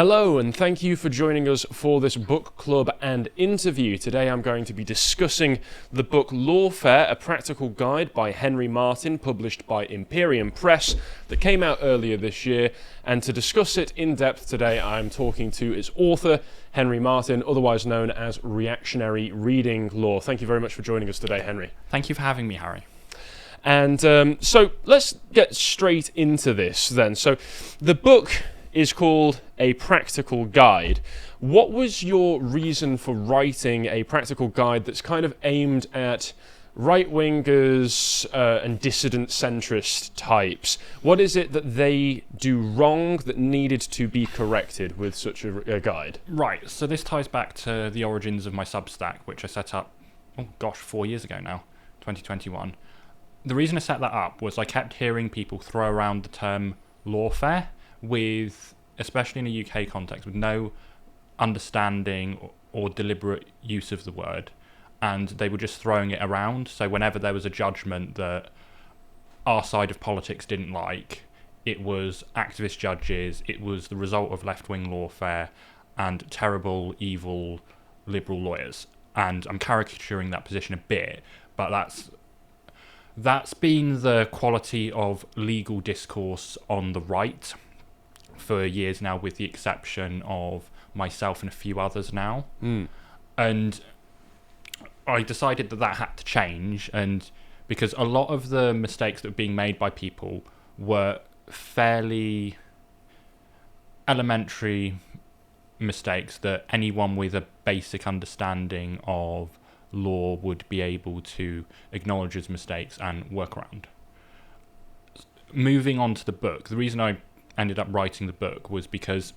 Hello, and thank you for joining us for this book club and interview. Today I'm going to be discussing the book Lawfare, a practical guide by Henry Martin, published by Imperium Press, that came out earlier this year. And to discuss it in depth today, I'm talking to its author, Henry Martin, otherwise known as Reactionary Reading Law. Thank you very much for joining us today, Henry. Thank you for having me, Harry. And so let's get straight into this then. So the book is called A Practical Guide. What was your reason for writing a practical guide that's kind of aimed at right-wingers and dissident centrist types? What is it that they do wrong that needed to be corrected with such a guide? Right, so this ties back to the origins of my Substack, which I set up, 4 years ago now, 2021. The reason I set that up was I kept hearing people throw around the term lawfare with, especially in a UK context, with no understanding or deliberate use of the word, and they were just throwing it around. So whenever there was a judgment that our side of politics didn't like, it was activist judges, it was the result of left-wing lawfare and terrible, evil, liberal lawyers. And I'm caricaturing that position a bit, but that's been the quality of legal discourse on the right for years now, with the exception of myself and a few others now. And I decided that had to change, and because a lot of the mistakes that were being made by people were fairly elementary mistakes that anyone with a basic understanding of law would be able to acknowledge as mistakes and work around. Moving on to the book, the reason I ended up writing the book was because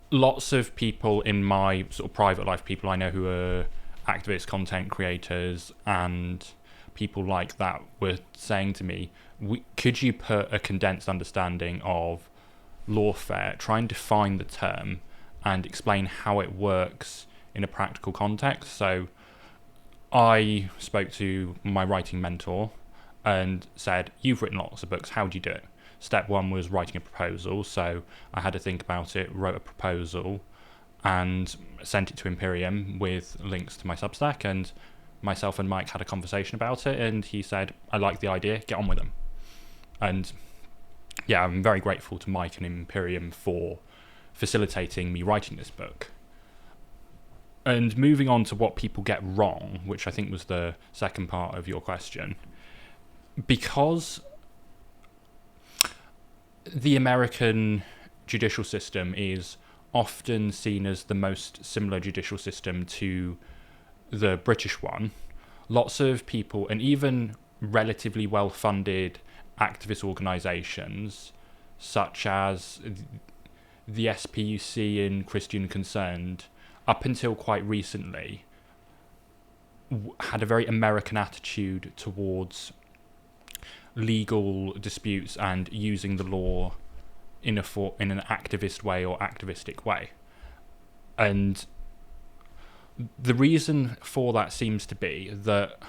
lots of people in my sort of private life, people I know who are activists, content creators, and people like that, were saying to me, could you put a condensed understanding of lawfare, try and define the term and explain how it works in a practical context? So I spoke to my writing mentor and said, you've written lots of books, how do you do it? Step one was writing a proposal, so I had to think about it, wrote a proposal, and sent it to Imperium with links to my Substack, and myself and Mike had a conversation about it, and he said, I like the idea, get on with them. And yeah, I'm very grateful to Mike and Imperium for facilitating me writing this book. And moving on to what people get wrong, which I think was the second part of your question, because the American judicial system is often seen as the most similar judicial system to the British one, lots of people, and even relatively well-funded activist organisations, such as the SPUC and Christian Concerned, up until quite recently, had a very American attitude towards legal disputes and using the law in an activist way or activistic way. And the reason for that seems to be that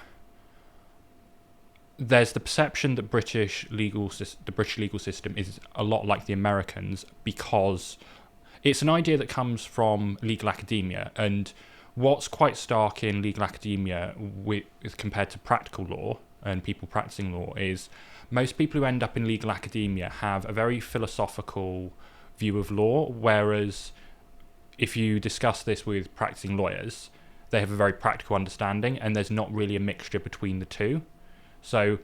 there's the perception that the British legal system is a lot like the Americans, because it's an idea that comes from legal academia. And what's quite stark in legal academia compared to practical law and people practicing law is most people who end up in legal academia have a very philosophical view of law, whereas if you discuss this with practicing lawyers, they have a very practical understanding, and there's not really a mixture between the two. So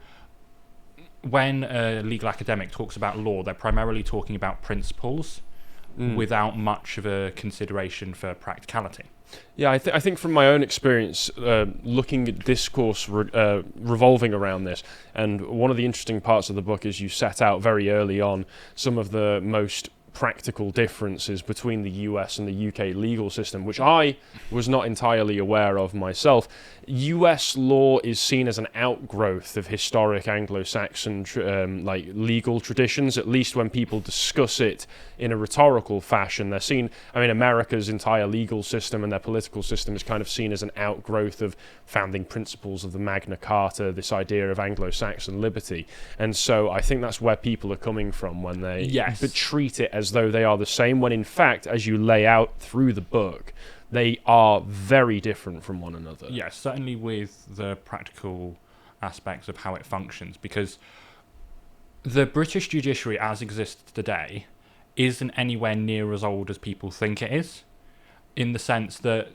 when a legal academic talks about law, they're primarily talking about principles without much of a consideration for practicality. Yeah, I think from my own experience, looking at discourse revolving around this, and one of the interesting parts of the book is you set out very early on some of the most practical differences between the US and the UK legal system, which I was not entirely aware of myself. US law is seen as an outgrowth of historic Anglo-Saxon legal traditions, at least when people discuss it in a rhetorical fashion. They're seen, America's entire legal system and their political system is kind of seen as an outgrowth of founding principles of the Magna Carta, this idea of Anglo-Saxon liberty. And so I think that's where people are coming from when they treat it as as though they are the same, when in fact, as you lay out through the book, they are very different from one another. Yes, certainly with the practical aspects of how it functions, because the British judiciary as exists today isn't anywhere near as old as people think it is, in the sense that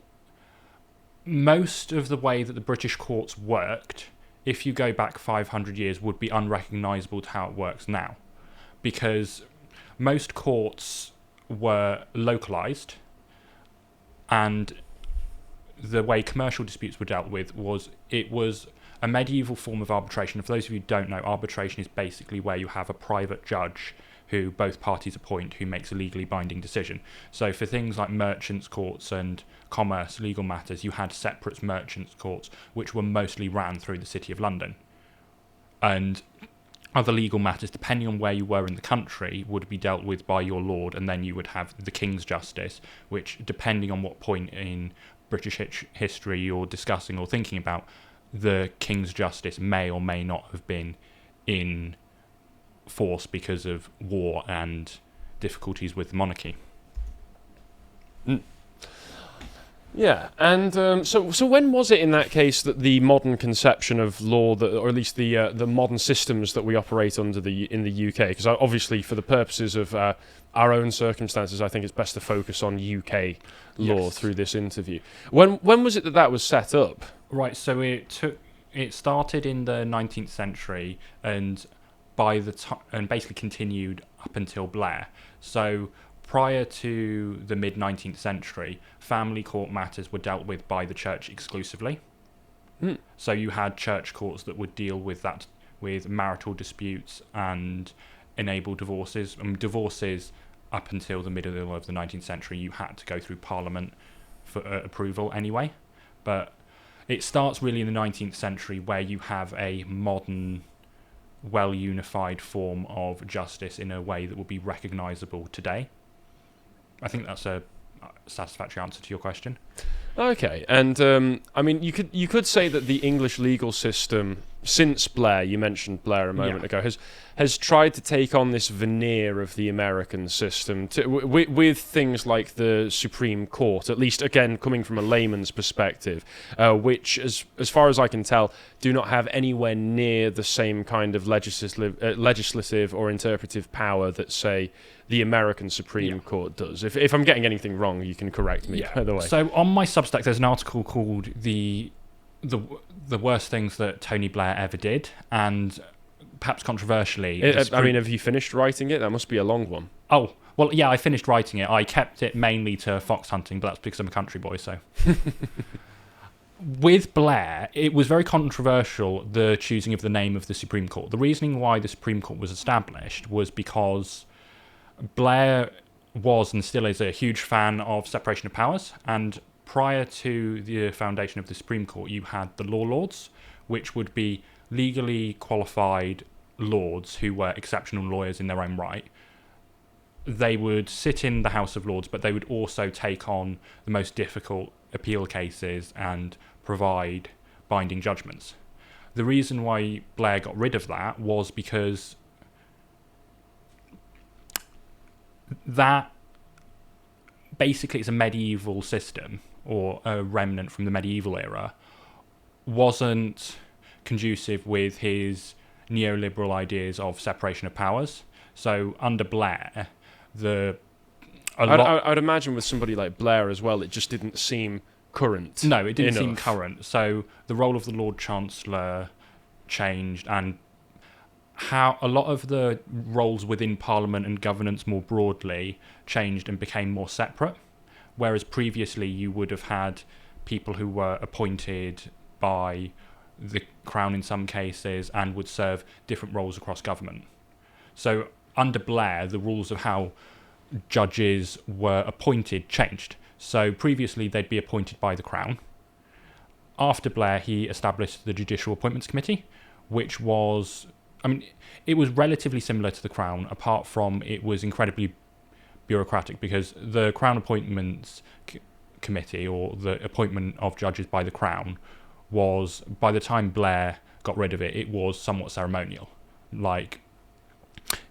most of the way that the British courts worked, if you go back 500 years, would be unrecognisable to how it works now. Because most courts were localised, and the way commercial disputes were dealt with was a medieval form of arbitration. For those of you who don't know, arbitration is basically where you have a private judge who both parties appoint, who makes a legally binding decision. So for things like merchants' courts and commerce, legal matters, you had separate merchants' courts, which were mostly ran through the City of London. And other legal matters, depending on where you were in the country, would be dealt with by your lord, and then you would have the King's Justice, which, depending on what point in British history you're discussing or thinking about, the King's Justice may or may not have been in force because of war and difficulties with the monarchy. Yeah, and so when was it in that case that the modern conception of law, or at least the modern systems that we operate under in the UK? Because obviously, for the purposes of our own circumstances, I think it's best to focus on UK law through this interview. When was it that was set up? Right, so it started in the 19th century, and basically continued up until Blair. So prior to the mid-19th century, family court matters were dealt with by the church exclusively. So you had church courts that would deal with that, with marital disputes and enable divorces. Divorces, up until the middle of the 19th century, you had to go through Parliament for approval anyway. But it starts really in the 19th century, where you have a modern, well-unified form of justice in a way that will be recognisable today. I think that's a satisfactory answer to your question. Okay, and I mean, you could say that the English legal system, since Blair, you mentioned Blair a moment ago, has tried to take on this veneer of the American system with things like the Supreme Court, at least, again, coming from a layman's perspective, which, as far as I can tell, do not have anywhere near the same kind of legislative or interpretive power that, say, the American Supreme Court does. If I'm getting anything wrong, you can correct me, by the way. So on my Substack, there's an article called the worst things that Tony Blair ever did, and perhaps controversially... I mean, have you finished writing it? That must be a long one. Oh, well, yeah, I finished writing it. I kept it mainly to fox hunting, but that's because I'm a country boy, so... With Blair, it was very controversial, the choosing of the name of the Supreme Court. The reasoning why the Supreme Court was established was because Blair was and still is a huge fan of separation of powers, and prior to the foundation of the Supreme Court, you had the law lords, which would be legally qualified lords who were exceptional lawyers in their own right. They would sit in the House of Lords, but they would also take on the most difficult appeal cases and provide binding judgments. The reason why Blair got rid of that was because that basically it's a medieval system, or a remnant from the medieval era, wasn't conducive with his neoliberal ideas of separation of powers. So under Blair, I'd imagine with somebody like Blair as well, it just didn't seem current. No, it didn't enough. seem current. So the role of the Lord Chancellor changed, and how a lot of the roles within Parliament and governance more broadly changed and became more separate. Whereas previously you would have had people who were appointed by the Crown in some cases and would serve different roles across government. So under Blair, the rules of how judges were appointed changed. So previously they'd be appointed by the Crown. After Blair, he established the Judicial Appointments Committee, which was, it was relatively similar to the Crown, apart from it was incredibly bureaucratic, because the Crown Appointments Committee, or the appointment of judges by the Crown, was, by the time Blair got rid of it, it was somewhat ceremonial. Like,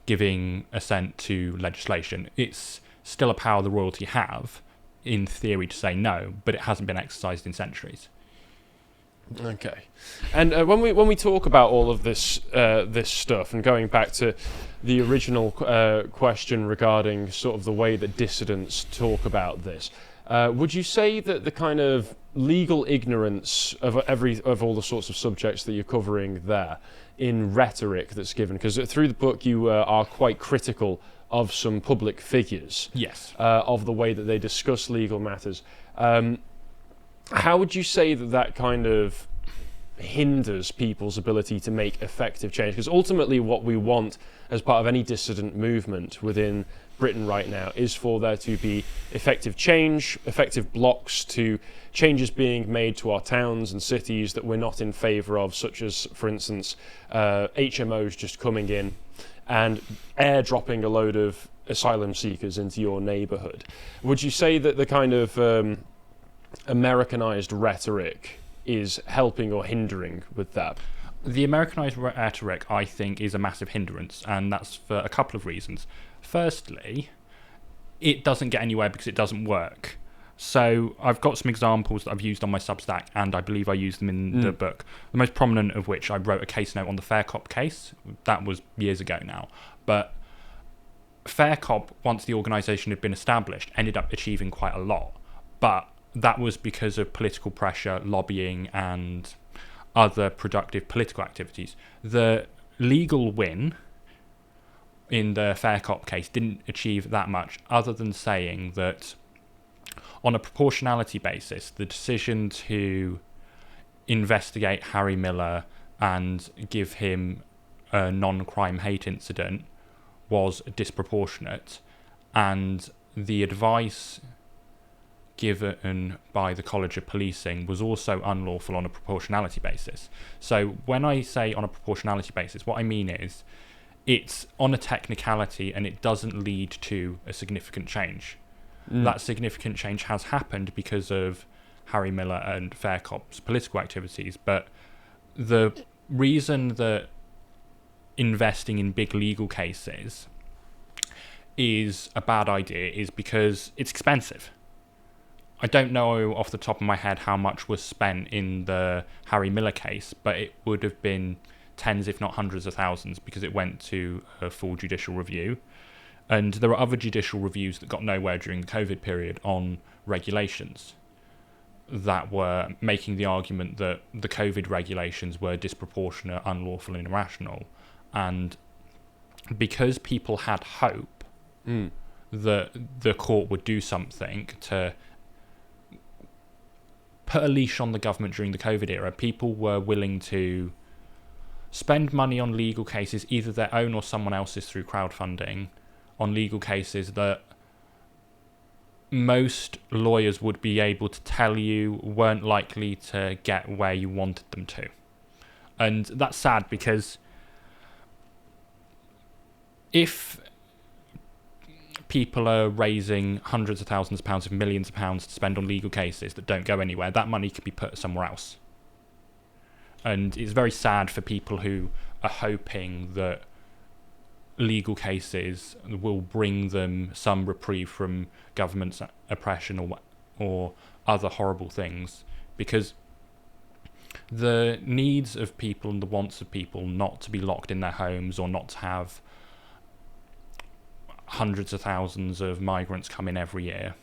giving assent to legislation. It's still a power the royalty have, in theory, to say no, but it hasn't been exercised in centuries. Okay, and when we talk about all of this this stuff, and going back to the original question regarding sort of the way that dissidents talk about this, would you say that the kind of legal ignorance of all the sorts of subjects that you're covering there in rhetoric that's given, because through the book you are quite critical of some public figures, Yes. of the way that they discuss legal matters. How would you say that kind of hinders people's ability to make effective change? Because ultimately what we want as part of any dissident movement within Britain right now is for there to be effective change, effective blocks to changes being made to our towns and cities that we're not in favour of, such as, for instance, HMOs just coming in and airdropping a load of asylum seekers into your neighbourhood. Would you say that the kind of Americanized rhetoric is helping or hindering with that? The Americanized rhetoric, I think, is a massive hindrance, and that's for a couple of reasons. Firstly, it doesn't get anywhere because it doesn't work. So I've got some examples that I've used on my Substack, and I believe I used them in the book. The most prominent of which, I wrote a case note on the Fair Cop case. That was years ago now. But Fair Cop, once the organisation had been established, ended up achieving quite a lot. But that was because of political pressure, lobbying, and other productive political activities. The legal win in the Fair Cop case didn't achieve that much, other than saying that on a proportionality basis, the decision to investigate Harry Miller and give him a non-crime hate incident was disproportionate, and the advice given by the College of Policing was also unlawful on a proportionality basis. So when I say on a proportionality basis, what I mean is it's on a technicality and it doesn't lead to a significant change. That significant change has happened because of Harry Miller and Fair Cop's political activities, but the reason that investing in big legal cases is a bad idea is because it's expensive. I don't know off the top of my head how much was spent in the Harry Miller case, but it would have been tens, if not hundreds of thousands, because it went to a full judicial review. And there are other judicial reviews that got nowhere during the COVID period on regulations that were making the argument that the COVID regulations were disproportionate, unlawful, and irrational. And because people had hope that the court would do something to put a leash on the government during the COVID era, people were willing to spend money on legal cases, either their own or someone else's through crowdfunding, on legal cases that most lawyers would be able to tell you weren't likely to get where you wanted them to. And that's sad, because if people are raising hundreds of thousands of pounds, if millions of pounds to spend on legal cases that don't go anywhere, that money could be put somewhere else. And it's very sad for people who are hoping that legal cases will bring them some reprieve from government's oppression or other horrible things, because the needs of people and the wants of people not to be locked in their homes or not to have hundreds of thousands of migrants come in every year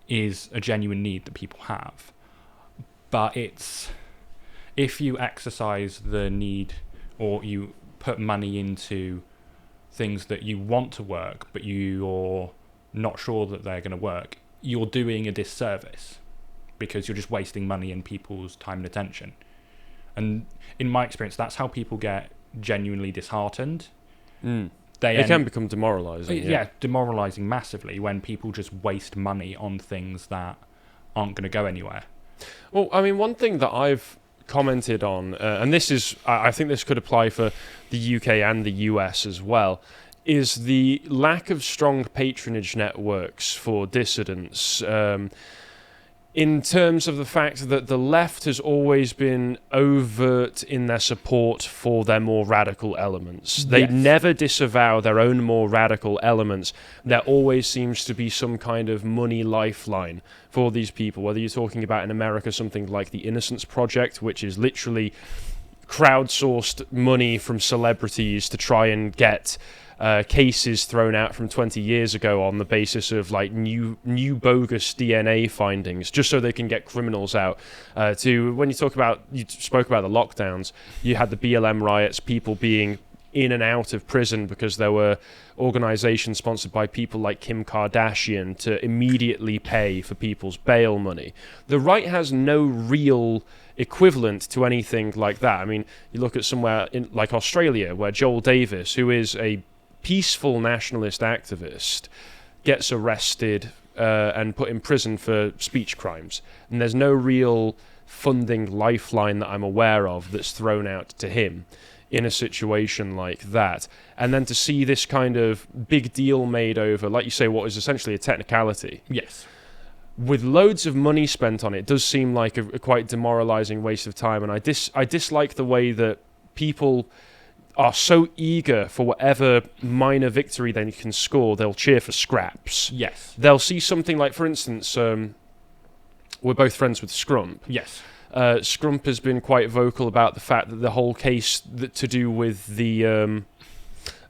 is a genuine need that people have. But it's, if you exercise the need, or you put money into things that you want to work but you're not sure that they're going to work, you're doing a disservice, because you're just wasting money and people's time and attention. And in my experience, that's how people get genuinely disheartened. It can become demoralising. Yeah, demoralising massively when people just waste money on things that aren't going to go anywhere. Well, I mean, one thing that I've commented on, and this is, I think this could apply for the UK and the US as well, is the lack of strong patronage networks for dissidents. in terms of the fact that the left has always been overt in their support for their more radical elements. They Yes. never disavow their own more radical elements. There always seems to be some kind of money lifeline for these people, whether you're talking about in America something like the Innocence Project, which is literally crowdsourced money from celebrities to try and get cases thrown out from 20 years ago on the basis of like new bogus DNA findings, just so they can get criminals out. To when you spoke about the lockdowns, you had the BLM riots, people being in and out of prison because there were organizations sponsored by people like Kim Kardashian to immediately pay for people's bail money. The right has no real equivalent to anything like that. I mean, you look at somewhere in like Australia, where Joel Davis, who is a peaceful nationalist activist, gets arrested and put in prison for speech crimes, and there's no real funding lifeline that I'm aware of that's thrown out to him in a situation like that. And then to see this kind of big deal made over, like you say, what is essentially a technicality, Yes. with loads of money spent on it, does seem like a quite demoralizing waste of time. And I dislike the way that people are so eager for whatever minor victory they can score, they'll cheer for scraps. Yes. They'll see something like, for instance, we're both friends with Scrump. Yes. Scrump has been quite vocal about the fact that the whole case to do with the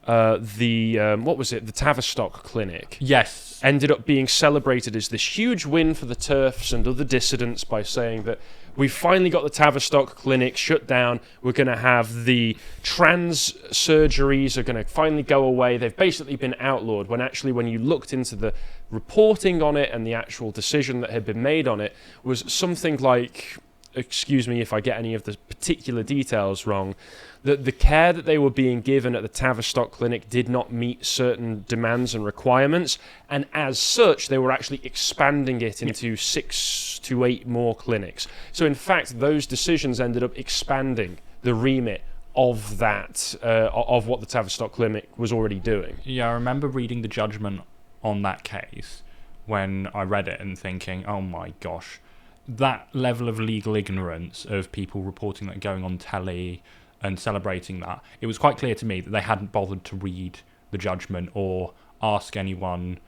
what was it, the Tavistock clinic, Yes. ended up being celebrated as this huge win for the TERFs and other dissidents by saying that we've finally got the Tavistock clinic shut down. We're going to have the trans surgeries are going to finally go away. They've basically been outlawed, when actually when you looked into the reporting on it and the actual decision that had been made on it was something like, excuse me if I get any of the particular details wrong, that the care that they were being given at the Tavistock clinic did not meet certain demands and requirements, and as such they were actually expanding it into 6 to 8 more clinics. So in fact those decisions ended up expanding the remit of that of what the Tavistock clinic was already doing. Yeah, I remember reading the judgment on that case when I read it and thinking, oh my gosh, that level of legal ignorance of people reporting that going on telly and celebrating that, it was quite clear to me that they hadn't bothered to read the judgment or ask anyone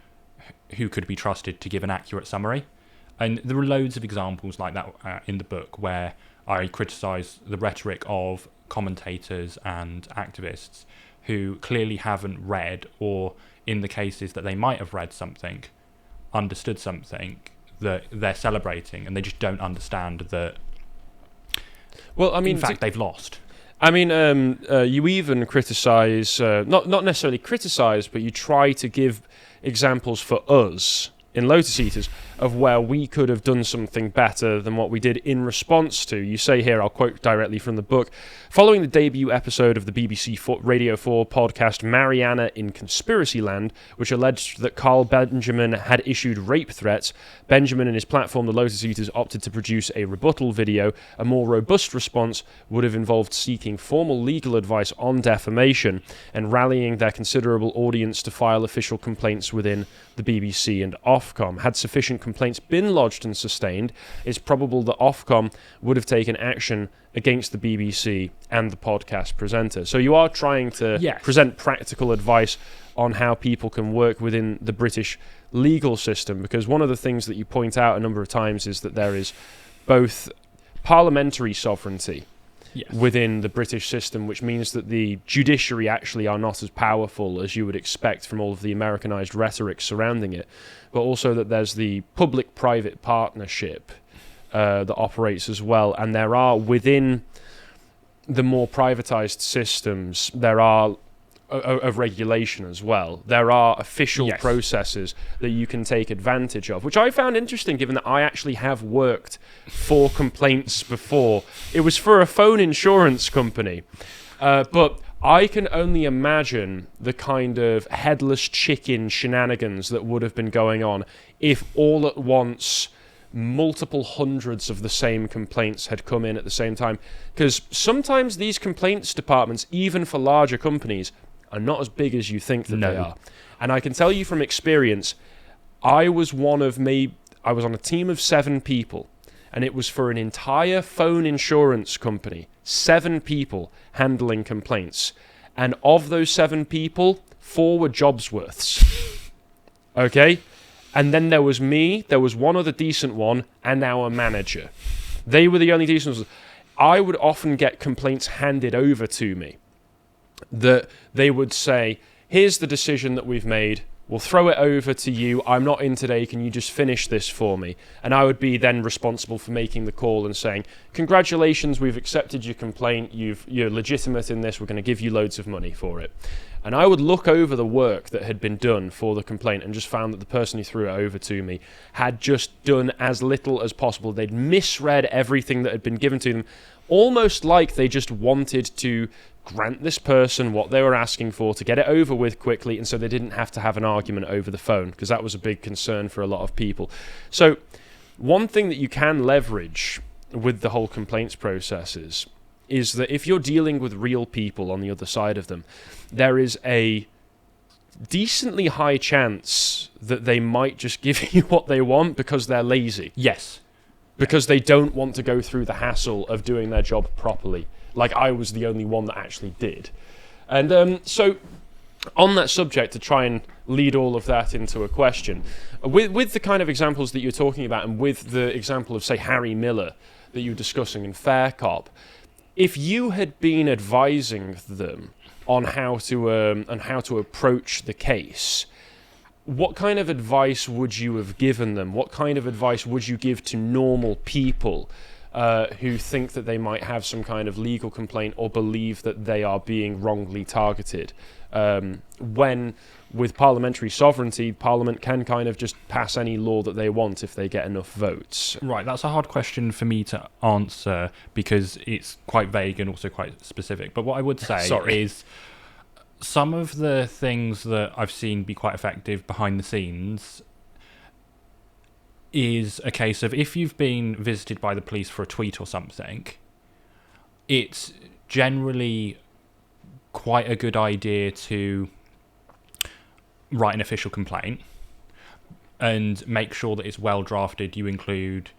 who could be trusted to give an accurate summary. And there are loads of examples like that in the book where I criticise the rhetoric of commentators and activists who clearly haven't read, or in the cases that they might have read something, understood something that they're celebrating, and they just don't understand that. Well, I mean, in fact, they've lost. I mean, you even criticise, not necessarily criticise, but you try to give examples for us in Lotus Eaters of where we could have done something better than what we did in response to. You say here, I'll quote directly from the book, following the debut episode of the BBC Radio 4 podcast Mariana in Conspiracy Land, which alleged that Carl Benjamin had issued rape threats, Benjamin and his platform, the Lotus Eaters, opted to produce a rebuttal video. A more robust response would have involved seeking formal legal advice on defamation and rallying their considerable audience to file official complaints within the BBC and Ofcom. Had sufficient complaints been lodged and sustained, it's probable that Ofcom would have taken action against the BBC and the podcast presenter. So you are trying to present practical advice on how people can work within the British legal system, because one of the things that you point out a number of times is that there is both parliamentary sovereignty within the British system, which means that the judiciary actually are not as powerful as you would expect from all of the Americanized rhetoric surrounding it, but also that there's the public-private partnership that operates as well. And there are, within the more privatized systems, there are of regulation as well. There are official processes that you can take advantage of, which I found interesting given that I actually have worked for complaints before. It was for a phone insurance company, but I can only imagine the kind of headless chicken shenanigans that would have been going on if all at once multiple hundreds of the same complaints had come in at the same time. Because sometimes these complaints departments, even for larger companies, are not as big as you think that they are. And I can tell you from experience, I was one of I was on a team of 7 people, and it was for an entire phone insurance company. 7 people handling complaints. And of those 7 people, 4 were Jobsworths. Okay? And then there was me, there was one other decent one, and our manager. They were the only decent ones. I would often get complaints handed over to me that they would say, here's the decision that we've made. We'll throw it over to you. I'm not in today. Can you just finish this for me? And I would be then responsible for making the call and saying, congratulations, we've accepted your complaint. You're legitimate in this. We're going to give you loads of money for it. And I would look over the work that had been done for the complaint and just found that the person who threw it over to me had just done as little as possible. They'd misread everything that had been given to them, almost like they just wanted to grant this person what they were asking for to get it over with quickly, and so they didn't have to have an argument over the phone, because that was a big concern for a lot of people. So one thing that you can leverage with the whole complaints processes is that if you're dealing with real people on the other side of them, there is a decently high chance that they might just give you what they want because they're lazy. Yes. Because they don't want to go through the hassle of doing their job properly. Like I was the only one that actually did. And so on that subject, to try and lead all of that into a question, with the kind of examples that you're talking about, and with the example of, say, Harry Miller that you were discussing in Fair Cop, if you had been advising them on how to approach the case, what kind of advice would you have given them? What kind of advice would you give to normal people who think that they might have some kind of legal complaint or believe that they are being wrongly targeted? When, with parliamentary sovereignty, Parliament can kind of just pass any law that they want if they get enough votes. Right, that's a hard question for me to answer because it's quite vague and also quite specific. But what I would say is some of the things that I've seen be quite effective behind the scenes is a case of, if you've been visited by the police for a tweet or something, it's generally quite a good idea to write an official complaint and make sure that it's well drafted. You include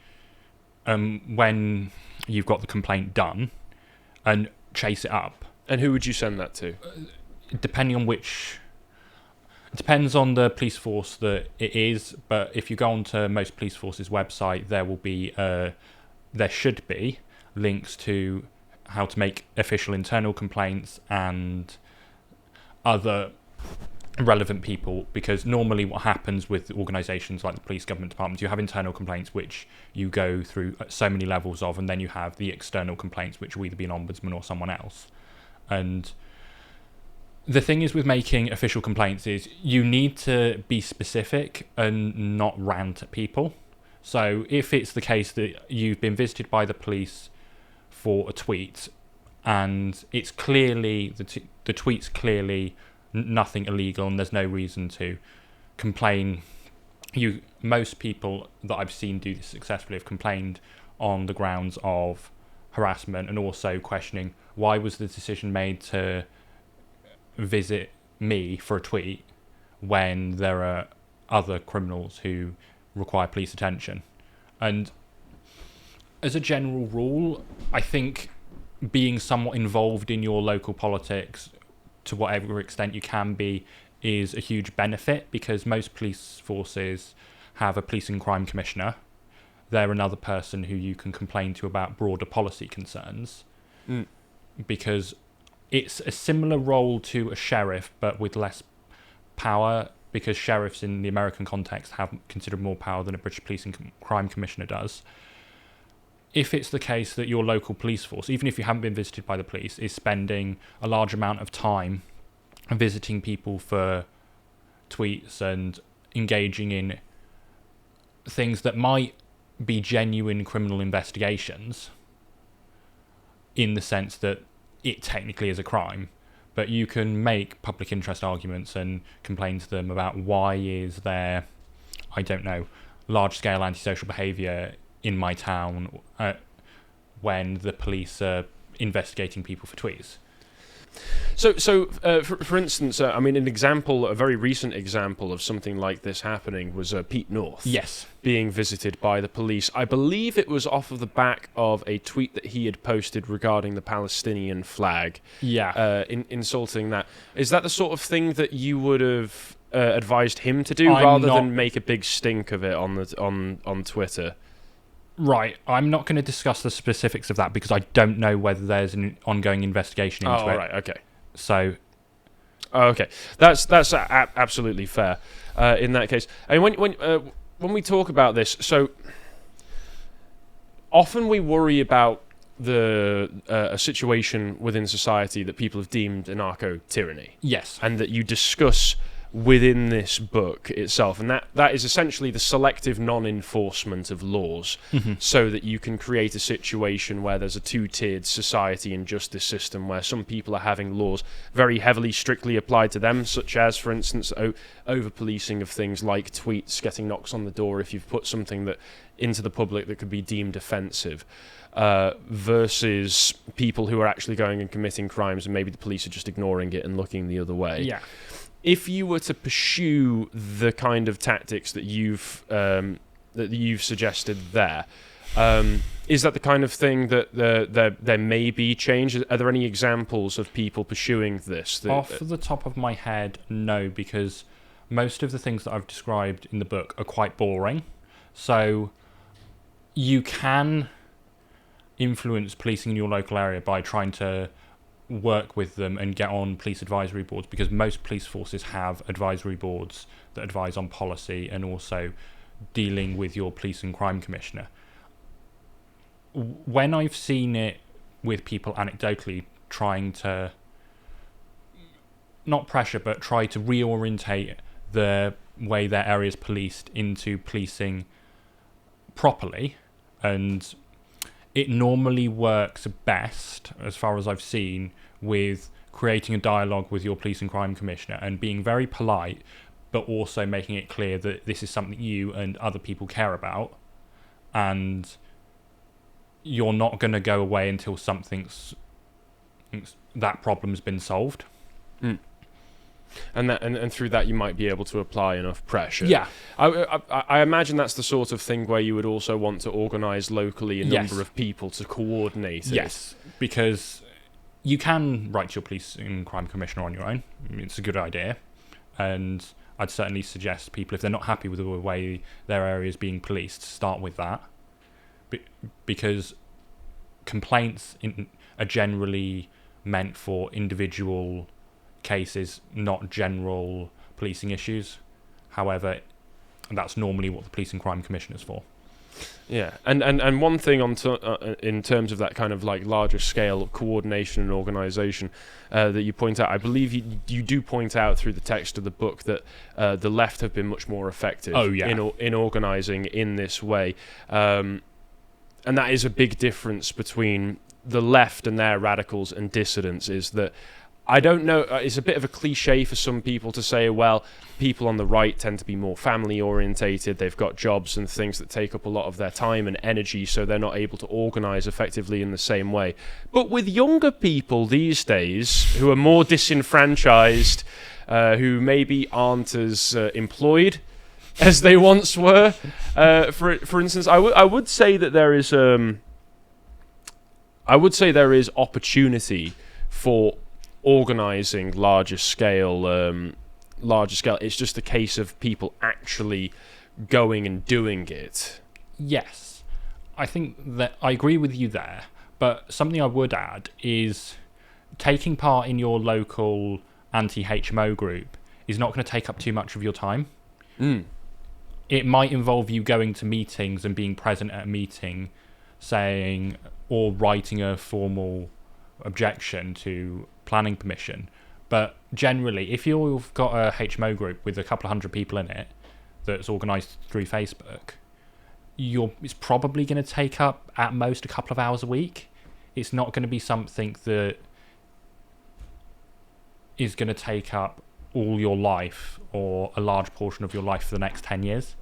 when you've got the complaint done and chase it up. And who would you send that to? Depending on which... It depends on the police force that it is, but if you go onto most police forces' website, there should be links to how to make official internal complaints and other relevant people, because normally what happens with organisations like the police government departments, you have internal complaints which you go through so many levels of, and then you have the external complaints which will either be an ombudsman or someone else. And the thing is with making official complaints is you need to be specific and not rant at people. So if it's the case that you've been visited by the police for a tweet and it's clearly, the tweet's clearly nothing illegal and there's no reason to complain, most people that I've seen do this successfully have complained on the grounds of harassment and also questioning, why was the decision made to visit me for a tweet when there are other criminals who require police attention? And as a general rule, I think being somewhat involved in your local politics to whatever extent you can be is a huge benefit, because most police forces have a police and crime commissioner. They're another person who you can complain to about broader policy concerns, because it's a similar role to a sheriff, but with less power, because sheriffs in the American context have considerably more power than a British police and crime commissioner does. If it's the case that your local police force, even if you haven't been visited by the police, is spending a large amount of time visiting people for tweets and engaging in things that might be genuine criminal investigations, in the sense that it technically is a crime, but you can make public interest arguments and complain to them about why is there, I don't know, large-scale antisocial behaviour in my town when the police are investigating people for tweets. For instance, I mean, a very recent example of something like this happening was Pete North. Yes. Being visited by the police. I believe it was off of the back of a tweet that he had posted regarding the Palestinian flag. Yeah. Insulting that. Is that the sort of thing that you would have advised him to do, I'm rather not- than make a big stink of it on Twitter? Right. I'm not going to discuss the specifics of that because I don't know whether there's an ongoing investigation into it. Oh, right, okay. So, Okay, that's absolutely fair. In that case, I mean, when we talk about this, so often we worry about a situation within society that people have deemed anarcho-tyranny, yes. and that you discuss within this book itself, and that is essentially the selective non-enforcement of laws, so that you can create a situation where there's a two-tiered society and justice system where some people are having laws very heavily strictly applied to them, such as, for instance, over-policing of things like tweets, getting knocks on the door if you've put something that into the public that could be deemed offensive, versus people who are actually going and committing crimes and maybe the police are just ignoring it and looking the other way. Yeah. If you were to pursue the kind of tactics that you've suggested there, is that the kind of thing that there may be change? Are there any examples of people pursuing this? Off the top of my head, no, because most of the things that I've described in the book are quite boring. So you can influence policing in your local area by trying to work with them and get on police advisory boards, because most police forces have advisory boards that advise on policy and also dealing with your police and crime commissioner. When I've seen it with people anecdotally trying to not pressure but try to reorientate the way their area is policed into policing properly, and it normally works best, as far as I've seen, with creating a dialogue with your police and crime commissioner and being very polite, but also making it clear that this is something you and other people care about, and you're not going to go away until that problem's been solved. And through that you might be able to apply enough pressure. Yeah. I imagine that's the sort of thing where you would also want to organise locally a Yes. number of people to coordinate it. Yes, because you can write to your police and crime commissioner on your own. I mean, it's a good idea. And I'd certainly suggest people, if they're not happy with the way their area is being policed, start with that. Because complaints are generally meant for individual cases, not general policing issues. However, that's normally what the police and crime commission is for. Yeah, and one thing in terms of that kind of like larger scale of coordination and organisation that you point out, I believe you do point out through the text of the book that the left have been much more effective in organising in this way, and that is a big difference between the left and their radicals and dissidents, is that I don't know, it's a bit of a cliche for some people to say, well, people on the right tend to be more family orientated, they've got jobs and things that take up a lot of their time and energy, so they're not able to organise effectively in the same way. But with younger people these days, who are more disenfranchised, who maybe aren't as employed as they once were, for instance, I would say that there is opportunity for organising larger scale. It's just a case of people actually going and doing it. Yes, I think that I agree with you there, but something I would add is taking part in your local anti-HMO group is not going to take up too much of your time. It might involve you going to meetings and being present at a meeting, saying or writing a formal objection to planning permission. But generally, if you've got a HMO group with a couple of hundred people in it that's organised through Facebook, it's probably going to take up at most a couple of hours a week. It's not going to be something that is going to take up all your life or a large portion of your life for the next 10 years.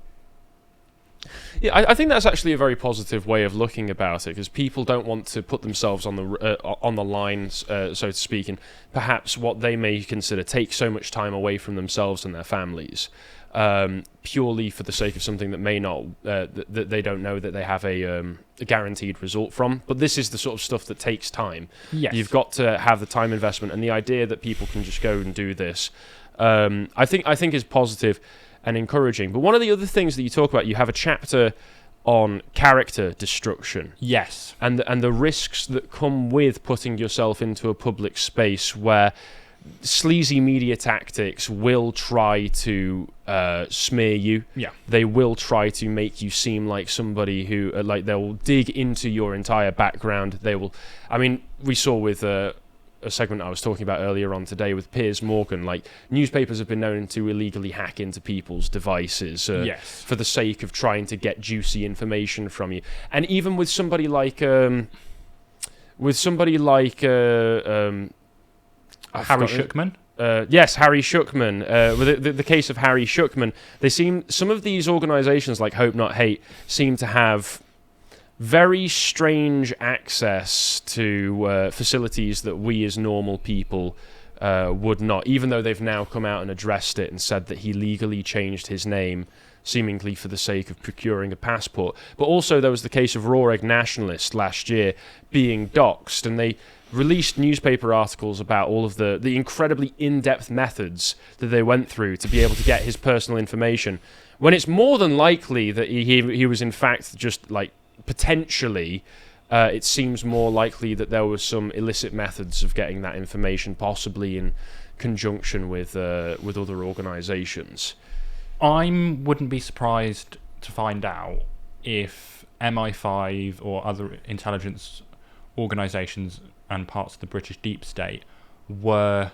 Yeah, I think that's actually a very positive way of looking about it, because people don't want to put themselves on the lines, so to speak, and perhaps what they may consider take so much time away from themselves and their families, purely for the sake of something that may not that they don't know that they have a guaranteed result from. But this is the sort of stuff that takes time. Yes. You've got to have the time investment, and the idea that people can just go and do this, I think is positive and encouraging. But one of the other things that you talk about, you have a chapter on character destruction. Yes. And the risks that come with putting yourself into a public space where sleazy media tactics will try to smear you. Yeah. They will try to make you seem like somebody who, like, they'll dig into your entire background. They will, I mean, we saw with a segment I was talking about earlier on today with Piers Morgan, like, newspapers have been known to illegally hack into people's devices Yes. for the sake of trying to get juicy information from you. And even with somebody like Harry Shukman. Yes, Harry Shukman. With the case of Harry Shukman, some of these organisations like Hope Not Hate seem to have very strange access to facilities that we as normal people would not, even though they've now come out and addressed it and said that he legally changed his name seemingly for the sake of procuring a passport. But also there was the case of Raw Egg Nationalist last year being doxxed, and they released newspaper articles about all of the incredibly in-depth methods that they went through to be able to get his personal information, when it's more than likely that he was in fact just, like, potentially, it seems more likely that there was some illicit methods of getting that information, possibly in conjunction with other organisations. I wouldn't be surprised to find out if MI5 or other intelligence organisations and parts of the British deep state were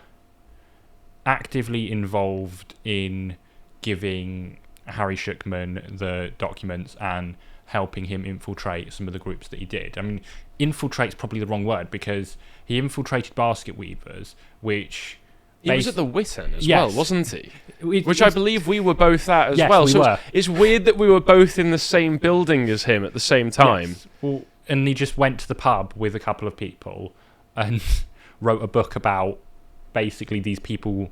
actively involved in giving Harry Shukman the documents and helping him infiltrate some of the groups that he did. I mean, infiltrate's probably the wrong word, because he infiltrated basket weavers, which... He was at the Wit End as Yes. well, wasn't he? Which I believe we were both at as well. We so were. It's weird that we were both in the same building as him at the same time. Yes. Well, and he just went to the pub with a couple of people and wrote a book about basically these people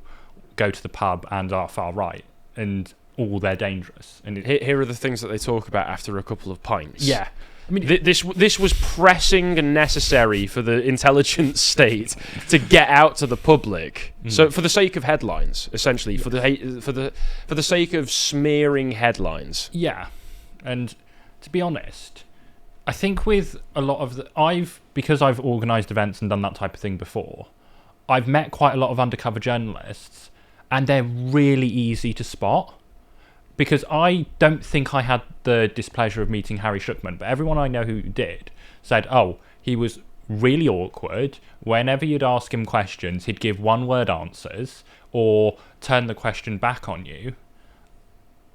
go to the pub and are far right, and all they're dangerous. And Here are the things that they talk about after a couple of pints. yeah. I mean, This was pressing and necessary for the intelligence state to get out to the public. So for the sake of headlines, essentially, for the sake of smearing headlines. yeah. And to be honest, I think with a lot of because I've organised events and done that type of thing before, I've met quite a lot of undercover journalists, and they're really easy to spot. Because I don't think I had the displeasure of meeting Harry Shukman, but everyone I know who did said, oh, he was really awkward. Whenever you'd ask him questions, he'd give one-word answers or turn the question back on you.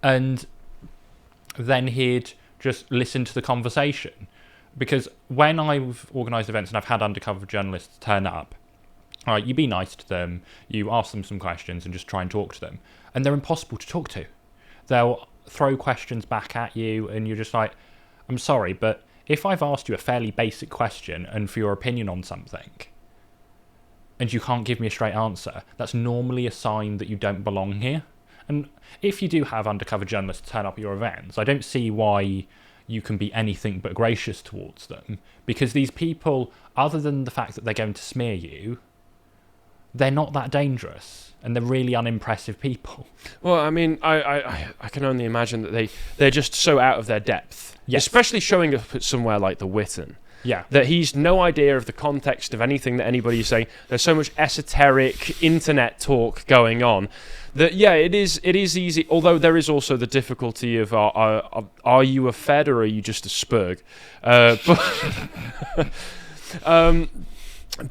And then he'd just listen to the conversation. Because when I've organised events and I've had undercover journalists turn up, all right, you be nice to them, you ask them some questions and just try and talk to them. And they're impossible to talk to. They'll throw questions back at you, and you're just like, I'm sorry, but if I've asked you a fairly basic question and for your opinion on something, and you can't give me a straight answer, that's normally a sign that you don't belong here. And if you do have undercover journalists turn up at your events, I don't see why you can be anything but gracious towards them, because these people, other than the fact that they're going to smear you, they're not that dangerous. And they're really unimpressive people. Well, I mean, I can only imagine that they're just so out of their depth. Yes. Especially showing up at somewhere like the Witten. Yeah. That he's no idea of the context of anything that anybody's saying. There's so much esoteric internet talk going on that, yeah, it is easy. Although there is also the difficulty of are you a Fed or are you just a Spurg?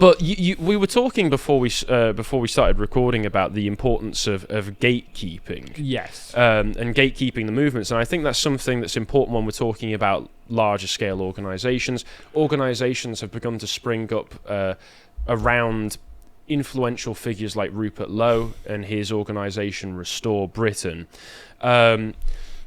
But we were talking before we started recording about the importance of gatekeeping. Yes. And gatekeeping the movements, and I think that's something that's important when we're talking about larger scale organisations. Organisations have begun to spring up around influential figures like Rupert Lowe and his organisation Restore Britain.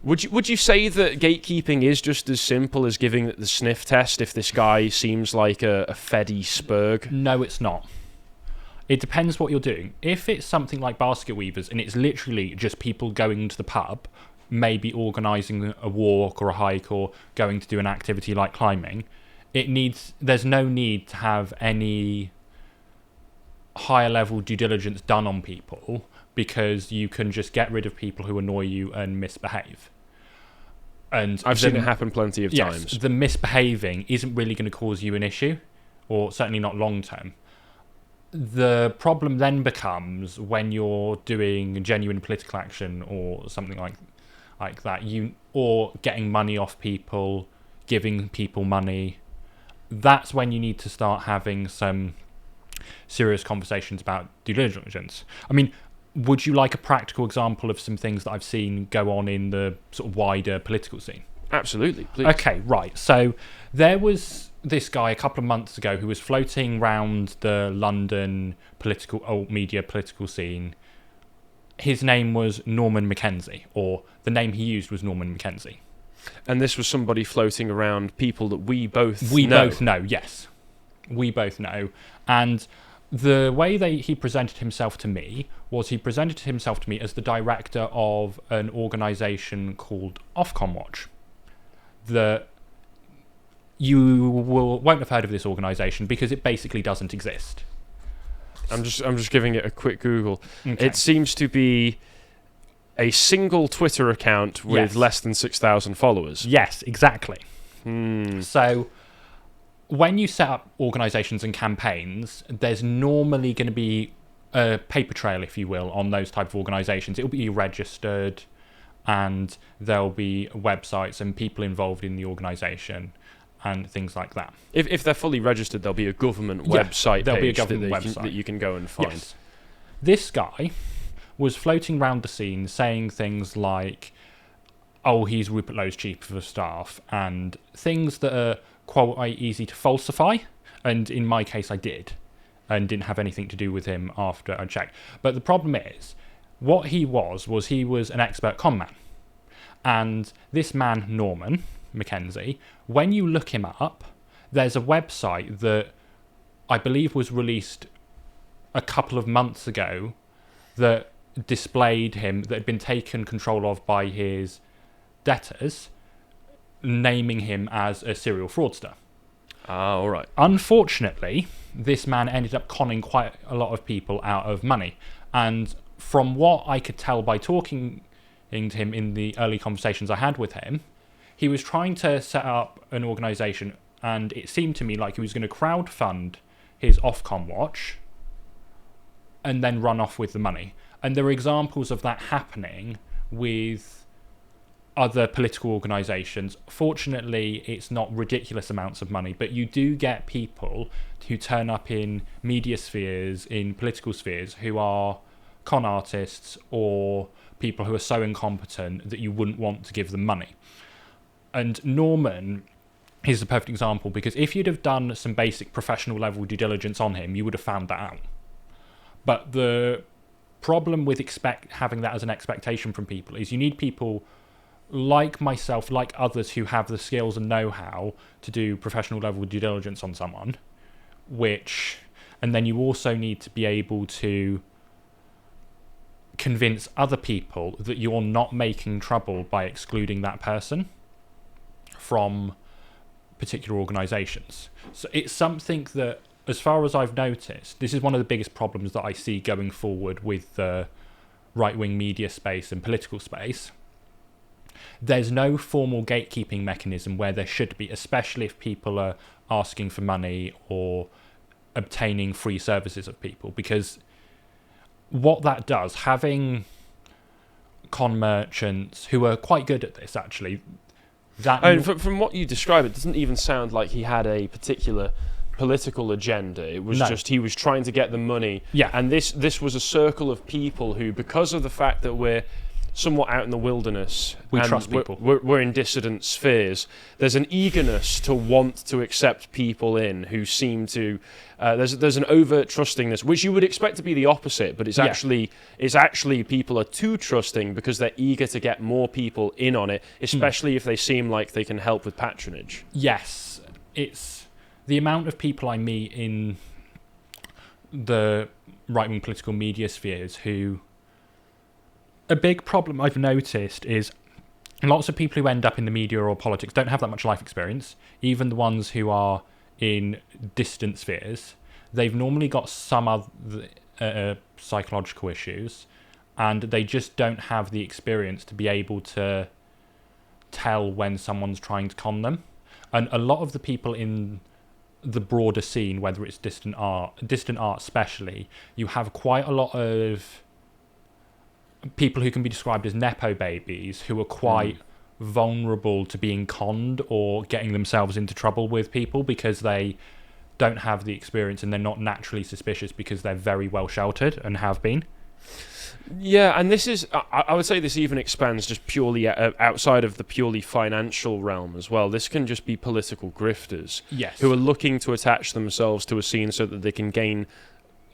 Would you say that gatekeeping is just as simple as giving it the sniff test if this guy seems like a Feddy Spurg? No, it's not. It depends what you're doing. If it's something like basket weavers and it's literally just people going to the pub, maybe organising a walk or a hike or going to do an activity like climbing, there's no need to have any higher level due diligence done on people, because you can just get rid of people who annoy you and misbehave. And I've seen it happen plenty of times. The misbehaving isn't really going to cause you an issue, or certainly not long term. The problem then becomes when you're doing genuine political action or something like that, or getting money off people, giving people money. That's when you need to start having some serious conversations about due diligence. I mean, would you like a practical example of some things that I've seen go on in the sort of wider political scene? Absolutely, please. Okay, right. So there was this guy a couple of months ago who was floating around the London media political scene. His name was Norman Mackenzie, or the name he used was Norman Mackenzie. And this was somebody floating around people that we both know, yes. We both know. And the way he presented himself to me was he presented himself to me as the director of an organisation called Ofcom Watch. You won't have heard of this organisation because it basically doesn't exist. I'm just giving it a quick Google. Okay. It seems to be a single Twitter account with less than 6,000 followers. Yes, exactly. So when you set up organisations and campaigns, there's normally going to be a paper trail, if you will, on those type of organisations. It will be registered, and there'll be websites and people involved in the organisation and things like that. If they're fully registered, there'll be a government website there'll page be a government website that you can go and find. Yes. This guy was floating around the scene saying things like, oh, he's Rupert Lowe's chief of staff, and things that are quite easy to falsify. And in my case, I did, and didn't have anything to do with him after I checked. But the problem is, what he was an expert con man. And this man, Norman Mackenzie, when you look him up, there's a website that I believe was released a couple of months ago that displayed him, that had been taken control of by his debtors, naming him as a serial fraudster. Ah, all right. Unfortunately, this man ended up conning quite a lot of people out of money. And from what I could tell by talking to him in the early conversations I had with him, he was trying to set up an organisation, and it seemed to me like he was going to crowdfund his Ofcom Watch and then run off with the money. And there are examples of that happening with other political organisations. Fortunately, it's not ridiculous amounts of money, but you do get people who turn up in media spheres, in political spheres, who are con artists or people who are so incompetent that you wouldn't want to give them money. And Norman is a perfect example, because if you'd have done some basic professional level due diligence on him, you would have found that out. But the problem with having that as an expectation from people is you need people like myself, like others who have the skills and know-how to do professional level due diligence on someone, and then you also need to be able to convince other people that you're not making trouble by excluding that person from particular organisations. So it's something that, as far as I've noticed, this is one of the biggest problems that I see going forward with the right-wing media space and political space. There's no formal gatekeeping mechanism where there should be, especially if people are asking for money or obtaining free services of people, because what that does, having con merchants who are quite good at this, actually, from what you describe, it doesn't even sound like he had a particular political agenda. It was just he was trying to get the money. Yeah. And this was a circle of people who, because of the fact that we're somewhat out in the wilderness. We and trust people. We're in dissident spheres. There's an eagerness to want to accept people in who seem to. There's an overt trustingness, which you would expect to be the opposite, but it's actually people are too trusting because they're eager to get more people in on it, especially if they seem like they can help with patronage. Yes, it's the amount of people I meet in the right-wing political media spheres who... A big problem I've noticed is lots of people who end up in the media or politics don't have that much life experience. Even the ones who are in distant spheres, they've normally got some other psychological issues, and they just don't have the experience to be able to tell when someone's trying to con them. And a lot of the people in the broader scene, whether it's distant art especially, you have quite a lot of people who can be described as nepo babies who are quite vulnerable to being conned or getting themselves into trouble with people because they don't have the experience and they're not naturally suspicious because they're very well sheltered and have been. Yeah, and this is, I would say this even expands just purely outside of the purely financial realm as well. This can just be political grifters who are looking to attach themselves to a scene so that they can gain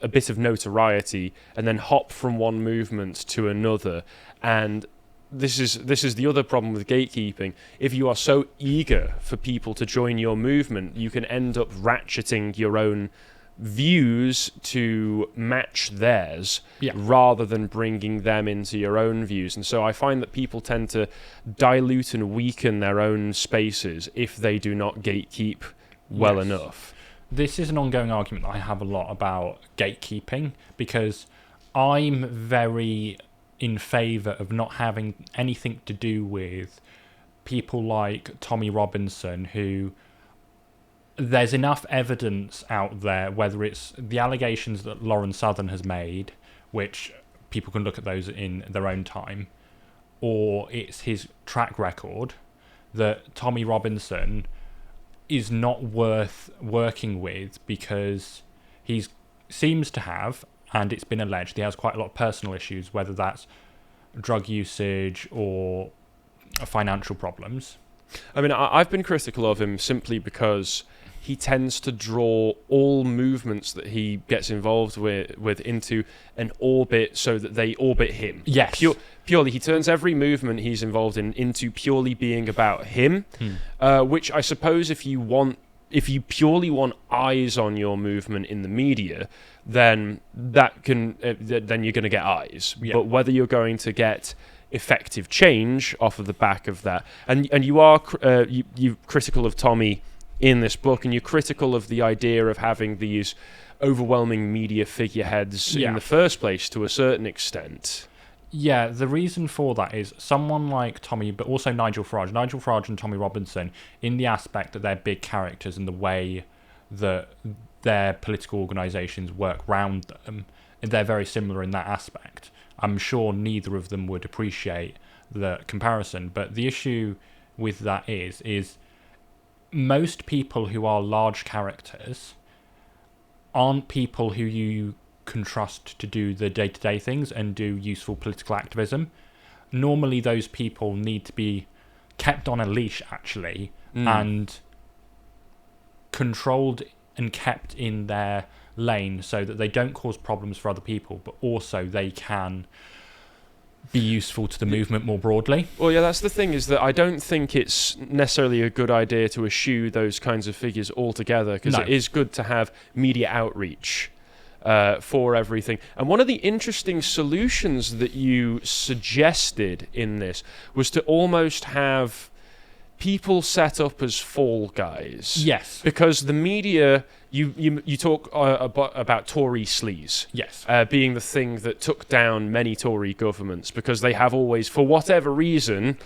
a bit of notoriety and then hop from one movement to another. And this is the other problem with gatekeeping. If you are so eager for people to join your movement, you can end up ratcheting your own views to match theirs rather than bringing them into your own views. And so I find that people tend to dilute and weaken their own spaces if they do not gatekeep well enough. This is an ongoing argument that I have a lot about gatekeeping, because I'm very in favour of not having anything to do with people like Tommy Robinson, who there's enough evidence out there, whether it's the allegations that Lauren Southern has made, which people can look at those in their own time, or it's his track record, that Tommy Robinson is not worth working with because he seems to have, and it's been alleged, he has quite a lot of personal issues, whether that's drug usage or financial problems. I mean, I've been critical of him simply because he tends to draw all movements that he gets involved with into an orbit so that they orbit him. Yes. Purely, he turns every movement he's involved in into purely being about him, which I suppose if you purely want eyes on your movement in the media, then then you're going to get eyes. Yeah. But whether you're going to get effective change off of the back of that, and you are you critical of Tommy in this book, and you're critical of the idea of having these overwhelming media figureheads in the first place to a certain extent. Yeah, the reason for that is someone like Tommy, but also Nigel Farage and Tommy Robinson, in the aspect that they're big characters and the way that their political organisations work round them, they're very similar in that aspect. I'm sure neither of them would appreciate the comparison, but the issue with that is most people who are large characters aren't people who you can trust to do the day-to-day things and do useful political activism. Normally those people need to be kept on a leash, actually, and controlled and kept in their lane so that they don't cause problems for other people, but also they can be useful to the movement more broadly. Well, yeah, that's the thing, is that I don't think it's necessarily a good idea to eschew those kinds of figures altogether, because it is good to have media outreach for everything. And one of the interesting solutions that you suggested in this was to almost have people set up as fall guys. Yes. Because the media, you talk about Tory sleaze. Yes. Being the thing that took down many Tory governments, because they have always, for whatever reason,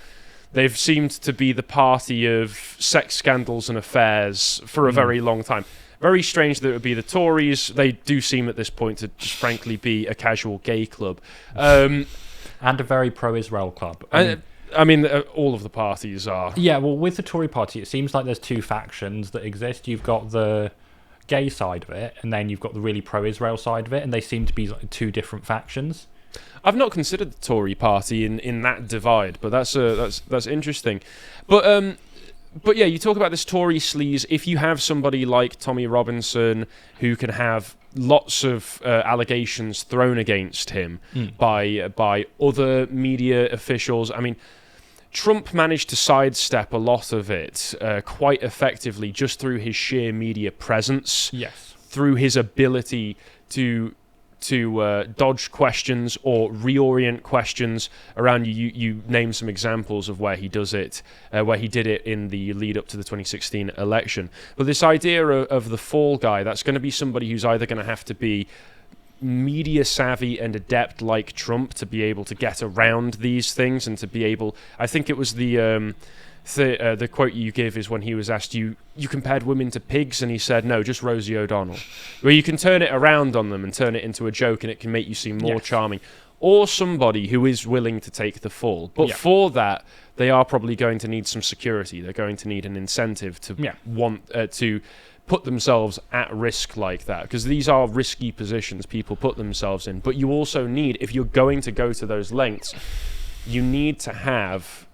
they've seemed to be the party of sex scandals and affairs for a very long time. Very strange that it would be the Tories. They do seem at this point to just frankly be a casual gay club. And a very pro-Israel club. I mean, all of the parties are. Yeah, well, with the Tory party, it seems like there's two factions that exist. You've got the gay side of it, and then you've got the really pro-Israel side of it, and they seem to be like two different factions. I've not considered the Tory party in that divide, but that's interesting. But yeah, you talk about this Tory sleaze. If you have somebody like Tommy Robinson who can have lots of allegations thrown against him by other media officials, I mean, Trump managed to sidestep a lot of it quite effectively just through his sheer media presence. Yes. Through his ability to dodge questions or reorient questions around you. You name some examples of where he does it, where he did it in the lead up to the 2016 election. But this idea of the fall guy, that's going to be somebody who's either going to have to be media savvy and adept like Trump to be able to get around these things and to be able. I think it was the quote you give is when he was asked, you compared women to pigs, and he said, no, just Rosie O'Donnell. Where you can turn it around on them and turn it into a joke, and it can make you seem more charming. Or somebody who is willing to take the fall. But for that, they are probably going to need some security. They're going to need an incentive to want to put themselves at risk like that, because these are risky positions people put themselves in. But you also need, if you're going to go to those lengths, you need to have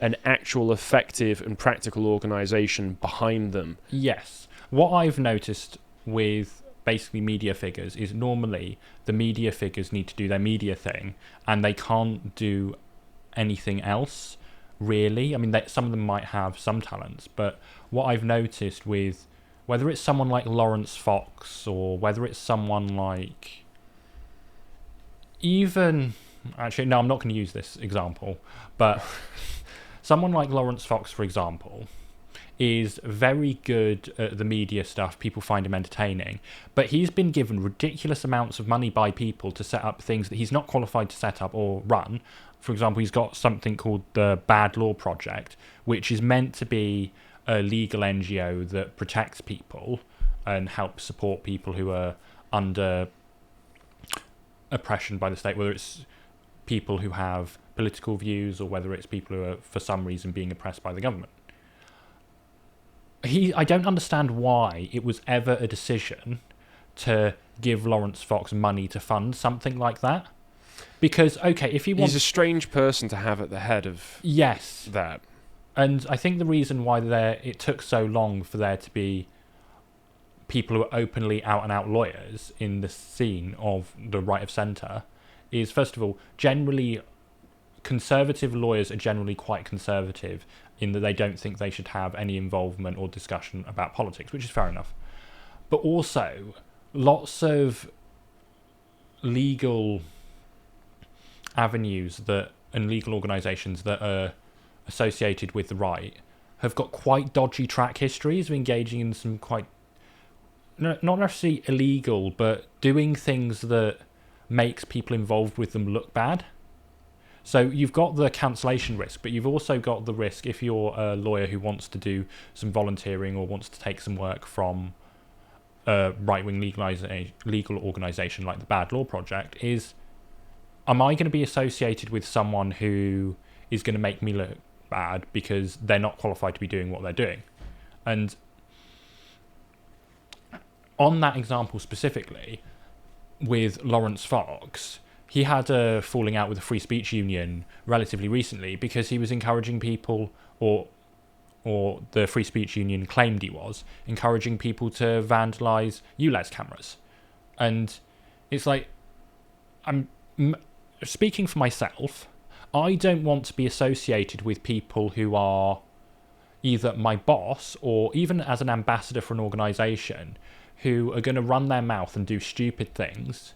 an actual effective and practical organisation behind them. Yes. What I've noticed with basically media figures is normally the media figures need to do their media thing and they can't do anything else, really. I mean, some of them might have some talents, but what I've noticed with whether it's someone like Lawrence Fox or whether it's someone like even... Actually, no, I'm not going to use this example, but... Someone like Lawrence Fox, for example, is very good at the media stuff. People find him entertaining. But he's been given ridiculous amounts of money by people to set up things that he's not qualified to set up or run. For example, he's got something called the Bad Law Project, which is meant to be a legal NGO that protects people and helps support people who are under oppression by the state, whether it's people who have political views or whether it's people who are for some reason being oppressed by the government. I don't understand why it was ever a decision to give Lawrence Fox money to fund something like that. Because, okay, if you want... He's a strange person to have at the head of that. And I think the reason why it took so long for there to be people who are openly out-and-out lawyers in the scene of the right of centre is, first of all, generally... Conservative lawyers are generally quite conservative in that they don't think they should have any involvement or discussion about politics, which is fair enough. But also, lots of legal avenues and legal organisations that are associated with the right have got quite dodgy track histories of engaging in some quite, not necessarily illegal, but doing things that makes people involved with them look bad. So you've got the cancellation risk, but you've also got the risk if you're a lawyer who wants to do some volunteering or wants to take some work from a right-wing legal organisation like the Bad Law Project, am I going to be associated with someone who is going to make me look bad because they're not qualified to be doing what they're doing? And on that example specifically, with Lawrence Fox... He had a falling out with the Free Speech Union relatively recently because he was encouraging people, or the Free Speech Union claimed he was, encouraging people to vandalise ULEZ cameras. And it's like, speaking for myself, I don't want to be associated with people who are either my boss or even as an ambassador for an organisation who are going to run their mouth and do stupid things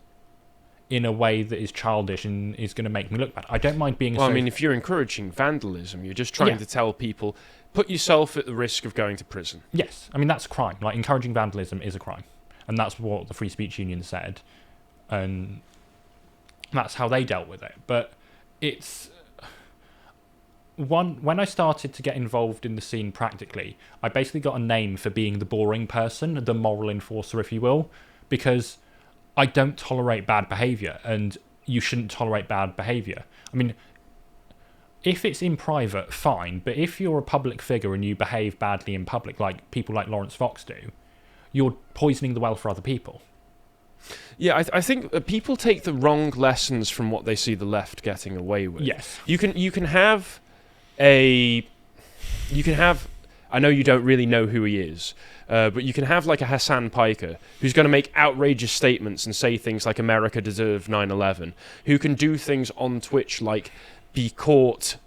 in a way that is childish and is going to make me look bad. I don't mind being... Well, I mean, if you're encouraging vandalism, you're just trying to tell people, put yourself at the risk of going to prison. Yes. I mean, that's a crime. Like, encouraging vandalism is a crime. And that's what the Free Speech Union said. And that's how they dealt with it. But it's... When I started to get involved in the scene practically, I basically got a name for being the boring person, the moral enforcer, if you will, because... I don't tolerate bad behaviour, and you shouldn't tolerate bad behaviour. I mean, if it's in private, fine, but if you're a public figure and you behave badly in public, like people like Lawrence Fox do, you're poisoning the well for other people. Yeah, I think people take the wrong lessons from what they see the left getting away with. Yes. You can have a... You can have... I know you don't really know who he is, but you can have like a Hassan Piker who's going to make outrageous statements and say things like America deserved 9/11, who can do things on Twitch like be caught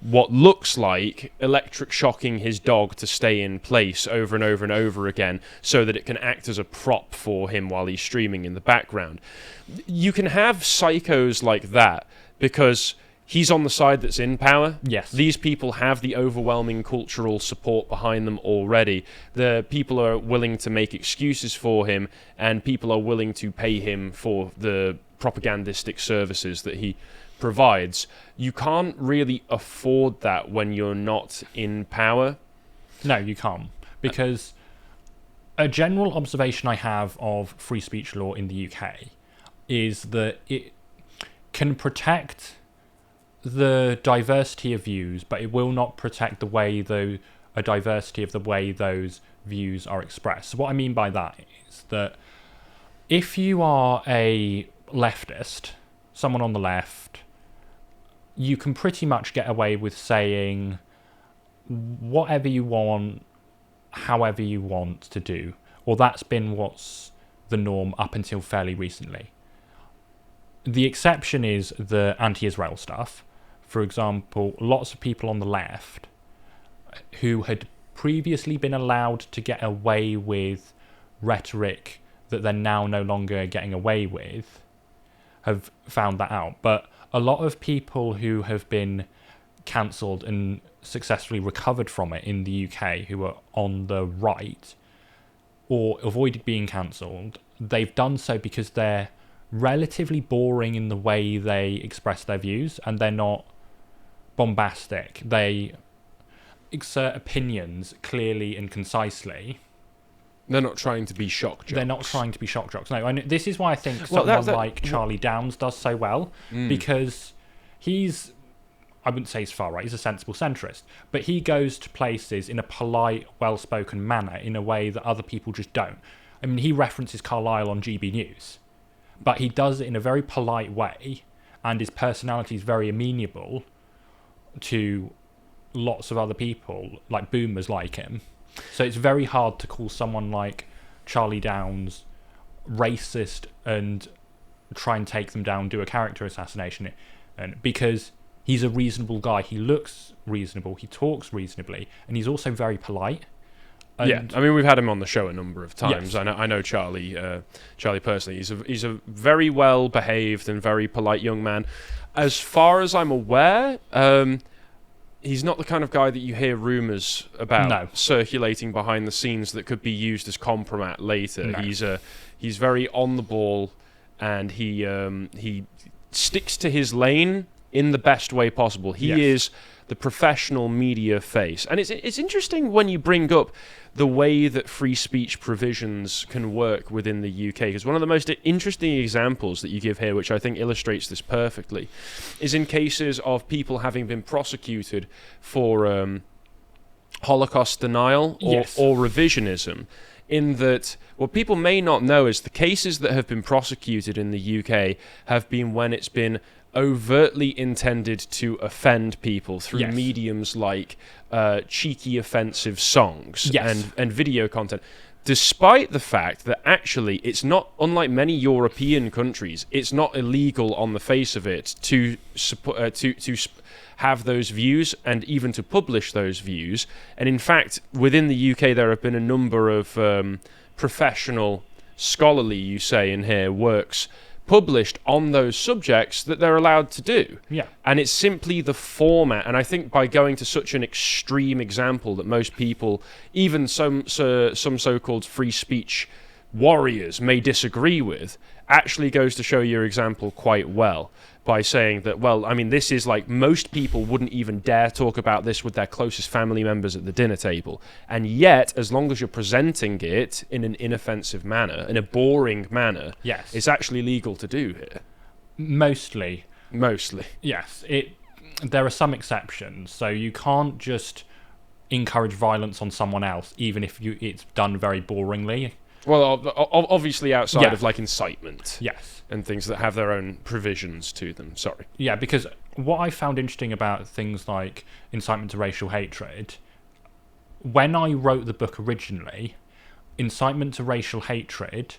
what looks like electric shocking his dog to stay in place over and over and over again so that it can act as a prop for him while he's streaming in the background. You can have psychos like that because he's on the side that's in power. Yes. These people have the overwhelming cultural support behind them already. The people are willing to make excuses for him, and people are willing to pay him for the propagandistic services that he provides. You can't really afford that when you're not in power. No, you can't. Because a general observation I have of free speech law in the UK is that it can protect the diversity of views, but it will not protect a diversity of the way those views are expressed. So what I mean by that is that if you are a leftist, someone on the left, you can pretty much get away with saying whatever you want, however you want to do. Or that's been what's the norm up until fairly recently. The exception is the anti-Israel stuff. For example, lots of people on the left who had previously been allowed to get away with rhetoric that they're now no longer getting away with have found that out. But a lot of people who have been cancelled and successfully recovered from it in the UK who are on the right or avoided being cancelled, they've done so because they're relatively boring in the way they express their views, and they're not bombastic. They exert opinions clearly and concisely. They're not trying to be shock jocks. They're not trying to be shock jocks. No, and this is why I think someone like Charlie Downs does so well, because he's, I wouldn't say he's far right, he's a sensible centrist, but he goes to places in a polite, well-spoken manner in a way that other people just don't. I mean, he references Carlyle on GB News, but he does it in a very polite way, and his personality is very amenable to lots of other people, like boomers like him. So it's very hard to call someone like Charlie Downs racist and try and take them down, do a character assassination, and because he's a reasonable guy. He looks reasonable, he talks reasonably, and he's also very polite. Yeah, I mean, we've had him on the show a number of times. Yes. I know Charlie personally. He's a very well behaved and very polite young man. As far as I'm aware, he's not the kind of guy that you hear rumours about circulating behind the scenes that could be used as compromat later. No. He's very on the ball, and he sticks to his lane in the best way possible. He is the professional media face. And it's interesting when you bring up the way that free speech provisions can work within the UK, because one of the most interesting examples that you give here, which I think illustrates this perfectly, is in cases of people having been prosecuted for Holocaust denial or revisionism, in that what people may not know is the cases that have been prosecuted in the UK have been when it's been overtly intended to offend people through mediums like cheeky offensive songs and video content, despite the fact that actually it's not, unlike many European countries, it's not illegal on the face of it to have those views and even to publish those views. And in fact, within the UK there have been a number of professional, scholarly, you say in here, works published on those subjects that they're allowed to do. Yeah. And it's simply the format. And I think by going to such an extreme example that most people, even some so-called free speech warriors may disagree with, actually goes to show your example quite well by saying that, well, I mean, this is like, most people wouldn't even dare talk about this with their closest family members at the dinner table. And yet, as long as you're presenting it in an inoffensive manner, in a boring manner, it's actually legal to do here. Mostly. Yes. There are some exceptions. So you can't just encourage violence on someone else, even if it's done very boringly. Well, obviously outside Yeah. of like incitement Yes. and things that have their own provisions to them. Sorry. Yeah, because what I found interesting about things like incitement to racial hatred, when I wrote the book originally, incitement to racial hatred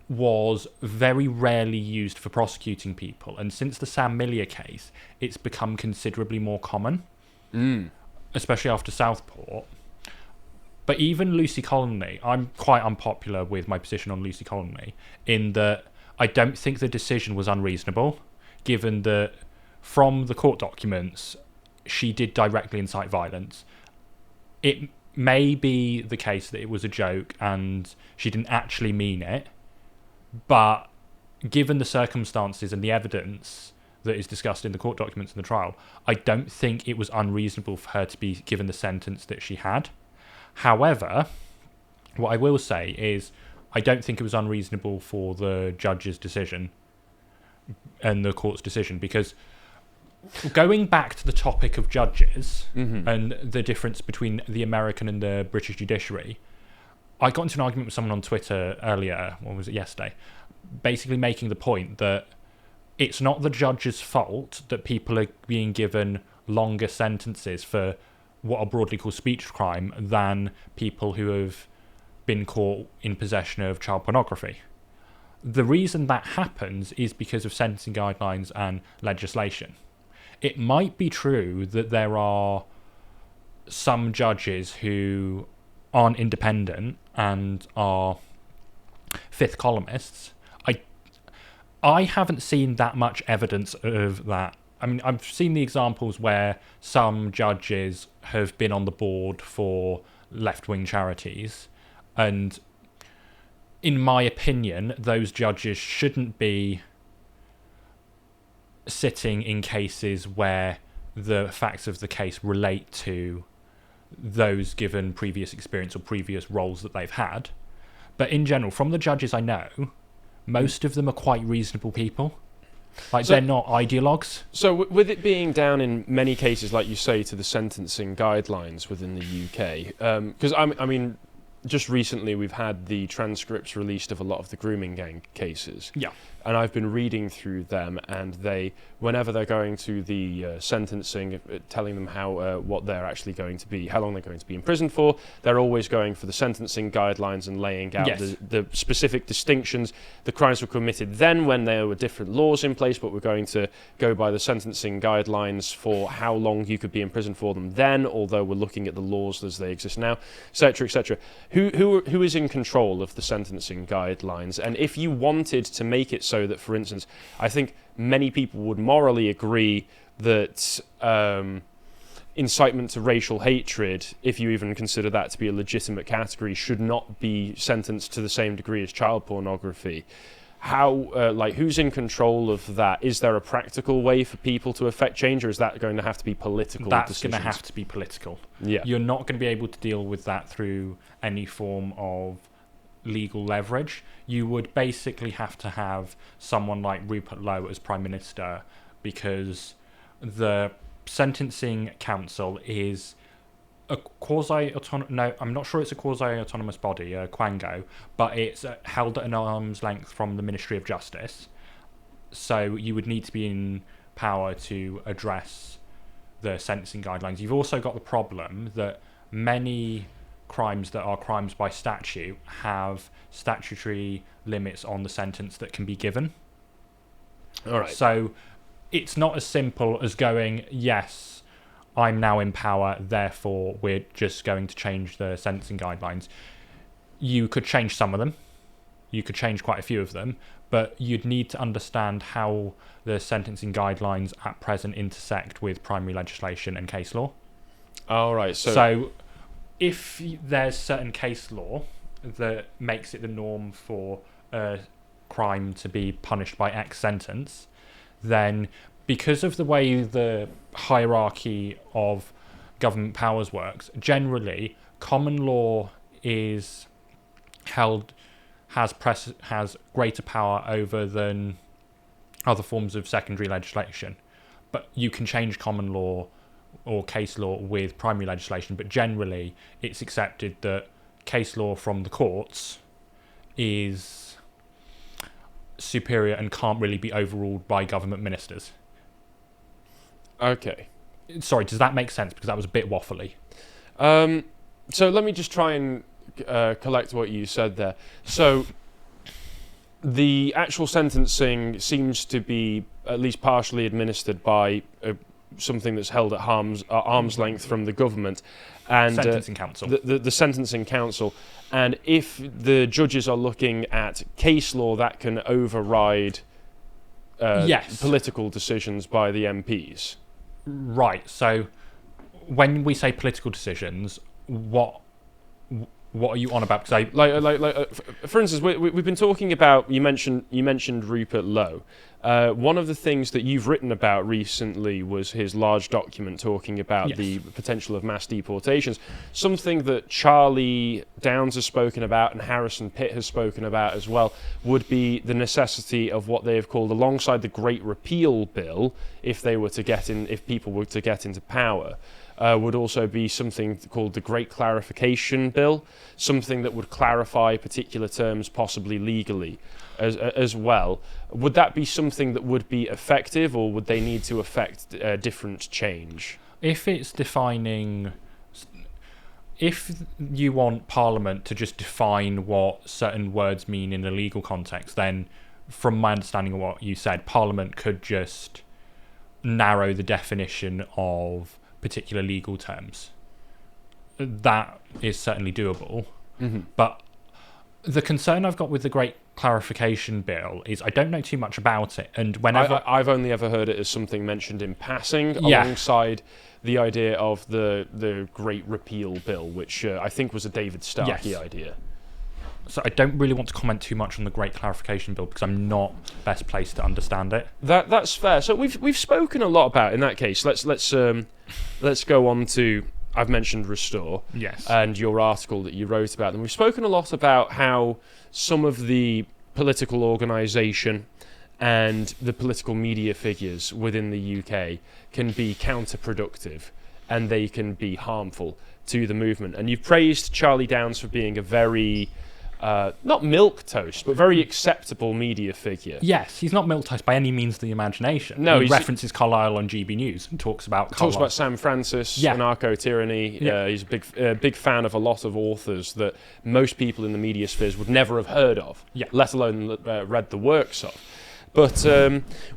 was very rarely used for prosecuting people, and since the Sam Millier case, it's become considerably more common, especially after Southport. But even Lucy Colony, I'm quite unpopular with my position on Lucy Colony, in that I don't think the decision was unreasonable, given that from the court documents, she did directly incite violence. It may be the case that it was a joke and she didn't actually mean it, but given the circumstances and the evidence that is discussed in the court documents in the trial, I don't think it was unreasonable for her to be given the sentence that she had. However, what I will say is I don't think it was unreasonable for the judge's decision and the court's decision, because going back to the topic of judges and the difference between the American and the British judiciary, I got into an argument with someone on Twitter earlier, or was it yesterday, basically making the point that it's not the judge's fault that people are being given longer sentences for what are broadly called speech crime than people who have been caught in possession of child pornography. The reason that happens is because of sentencing guidelines and legislation. It might be true that there are some judges who aren't independent and are fifth columnists. I haven't seen that much evidence of that. I mean, I've seen the examples where some judges have been on the board for left-wing charities, and in my opinion, those judges shouldn't be sitting in cases where the facts of the case relate to those given previous experience or previous roles that they've had. But in general, from the judges I know, most of them are quite reasonable people. Like, they're not ideologues. So with it being down in many cases, like you say, to the sentencing guidelines within the UK, because I mean, just recently we've had the transcripts released of a lot of the grooming gang cases. Yeah. And I've been reading through them, and they, whenever they're going to the sentencing, telling them how what they're actually going to be, how long they're going to be in prison for, they're always going for the sentencing guidelines and laying out the specific distinctions. The crimes were committed then when there were different laws in place, but we're going to go by the sentencing guidelines for how long you could be in prison for them then, although we're looking at the laws as they exist now, etc., etc. Who is in control of the sentencing guidelines? And if you wanted to make it so that, for instance, I think many people would morally agree that incitement to racial hatred, if you even consider that to be a legitimate category, should not be sentenced to the same degree as child pornography. How, who's in control of that? Is there a practical way for people to affect change, or is that going to have to be political decisions? That's going to have to be political. Yeah. You're not going to be able to deal with that through any form of legal leverage. You would basically have to have someone like Rupert Lowe as Prime Minister, because the Sentencing Council is a quasi-autonomous... No, I'm not sure it's a quasi-autonomous body, Quango, but it's held at an arm's length from the Ministry of Justice. So you would need to be in power to address the sentencing guidelines. You've also got the problem that many crimes that are crimes by statute have statutory limits on the sentence that can be given. All right. So it's not as simple as going, yes, I'm now in power, therefore we're just going to change the sentencing guidelines. You could change some of them. You could change quite a few of them, but you'd need to understand how the sentencing guidelines at present intersect with primary legislation and case law. All right. So if there's certain case law that makes it the norm for a crime to be punished by X sentence, then because of the way the hierarchy of government powers works, generally common law has greater power over than other forms of secondary legislation. But you can change common law or case law with primary legislation, but generally it's accepted that case law from the courts is superior and can't really be overruled by government ministers. Okay. Sorry, does that make sense? Because that was a bit waffly. So let me just try and collect what you said there. So the actual sentencing seems to be at least partially administered by something that's held at arm's length from the government, and Sentencing council. The sentencing council. And if the judges are looking at case law, that can override Yes. political decisions by the MPs. Right. So when we say political decisions, what are you on about? Because For instance, we've been talking about, you mentioned Rupert Lowe. One of the things that you've written about recently was his large document talking about Yes. the potential of mass deportations. Something that Charlie Downs has spoken about and Harrison Pitt has spoken about as well would be the necessity of what they have called, alongside the Great Repeal Bill, if people were to get into power, would also be something called the Great Clarification Bill, something that would clarify particular terms, possibly legally, as well. Would that be something that would be effective, or would they need to affect different change? if it's defining, if you want Parliament to just define what certain words mean in a legal context, then from my understanding of what you said, Parliament could just narrow the definition of particular legal terms. That is certainly doable. Mm-hmm. But the concern I've got with the Great Clarification Bill is I don't know too much about it, and whenever I've only ever heard it as something mentioned in passing, Yeah. alongside the idea of the Great Repeal Bill, which I think was a David Starkey Yes. idea. So I don't really want to comment too much on the Great Clarification Bill because I'm not best placed to understand it. That's fair. So we've spoken a lot about, in that case. Let's go on to, I've mentioned Restore. Yes. And your article that you wrote about them. We've spoken a lot about how some of the political organisation and the political media figures within the UK can be counterproductive, and they can be harmful to the movement. And you've praised Charlie Downs for being a very, not milquetoast, but very acceptable media figure. Yes, he's not milquetoast by any means of the imagination. No, he he's- references Carlyle on GB News and talks about Talks about Sam Francis, Yeah. anarcho-tyranny. Yeah. He's a big fan of a lot of authors that most people in the media spheres would never have heard of, Yeah. let alone read the works of. But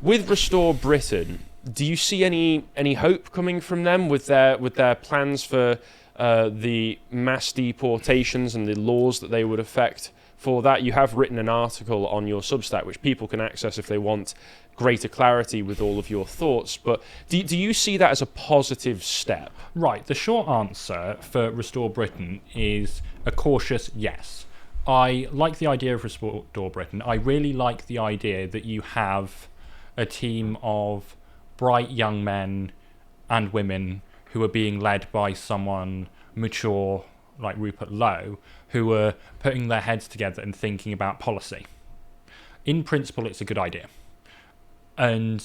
with Restore Britain, do you see any hope coming from them with their plans for the mass deportations and the laws that they would affect for that? You have written an article on your Substack, which people can access if they want greater clarity with all of your thoughts. But do you see that as a positive step? Right, the short answer for Restore Britain is a cautious yes. I like the idea of Restore Britain. I really like the idea that you have a team of bright young men and women who are being led by someone mature like Rupert Lowe, who are putting their heads together and thinking about policy. In principle, it's a good idea. And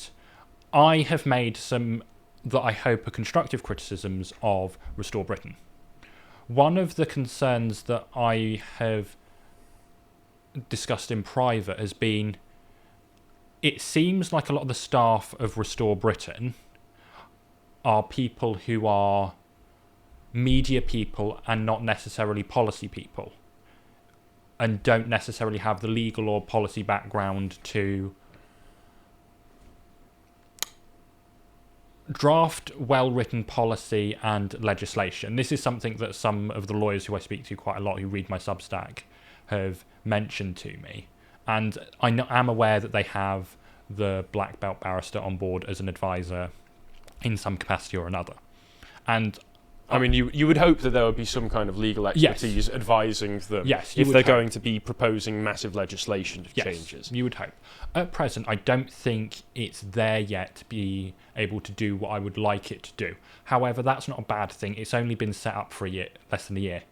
I have made some that I hope are constructive criticisms of Restore Britain. One of the concerns that I have discussed in private has been, it seems like a lot of the staff of Restore Britain are people who are media people and not necessarily policy people, and don't necessarily have the legal or policy background to draft well-written policy and legislation. This is something that some of the lawyers who I speak to quite a lot, who read my Substack, have mentioned to me. And I am aware that they have the black belt barrister on board as an advisor in some capacity or another. And I mean, you would hope that there would be some kind of legal expertise advising them Yes, you if would they're hope. going to be proposing massive legislation yes, changes. you would hope. At present, I don't think it's there yet to be able to do what I would like it to do. However, that's not a bad thing. It's only been set up for a year, less than a year.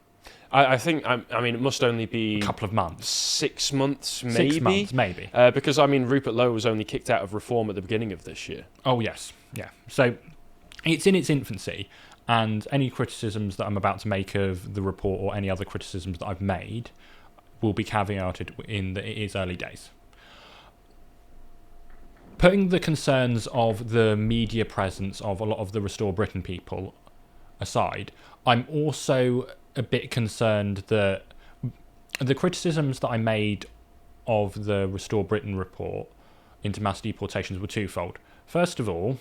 I think, I mean, it must only be A couple of months. 6 months, maybe. 6 months, maybe. Because, I mean, Rupert Lowe was only kicked out of Reform at the beginning of this year. Oh, yes. Yeah. So it's in its infancy, and any criticisms that I'm about to make of the report or any other criticisms that I've made, will be caveated in that it is early days. Putting the concerns of the media presence of a lot of the Restore Britain people aside, I'm also a bit concerned that the criticisms that I made of the Restore Britain report into mass deportations were twofold. First of all,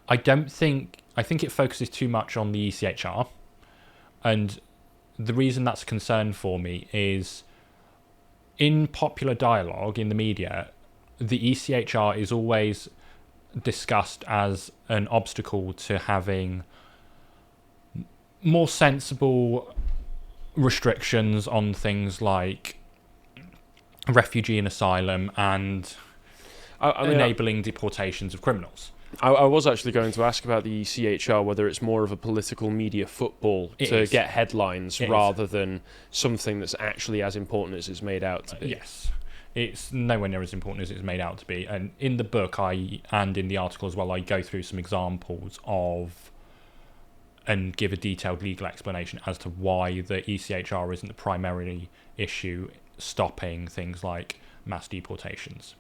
I think it focuses too much on the ECHR, and the reason that's a concern for me is in popular dialogue in the media, the ECHR is always discussed as an obstacle to having more sensible restrictions on things like refugee and asylum and enabling deportations of criminals. I was actually going to ask about the ECHR, whether it's more of a political media football to get headlines rather than something that's actually as important as it's made out to be. Yes. It's nowhere near as important as it's made out to be. And in the book, and in the article as well, I go through some examples of and give a detailed legal explanation as to why the ECHR isn't the primary issue stopping things like mass deportations.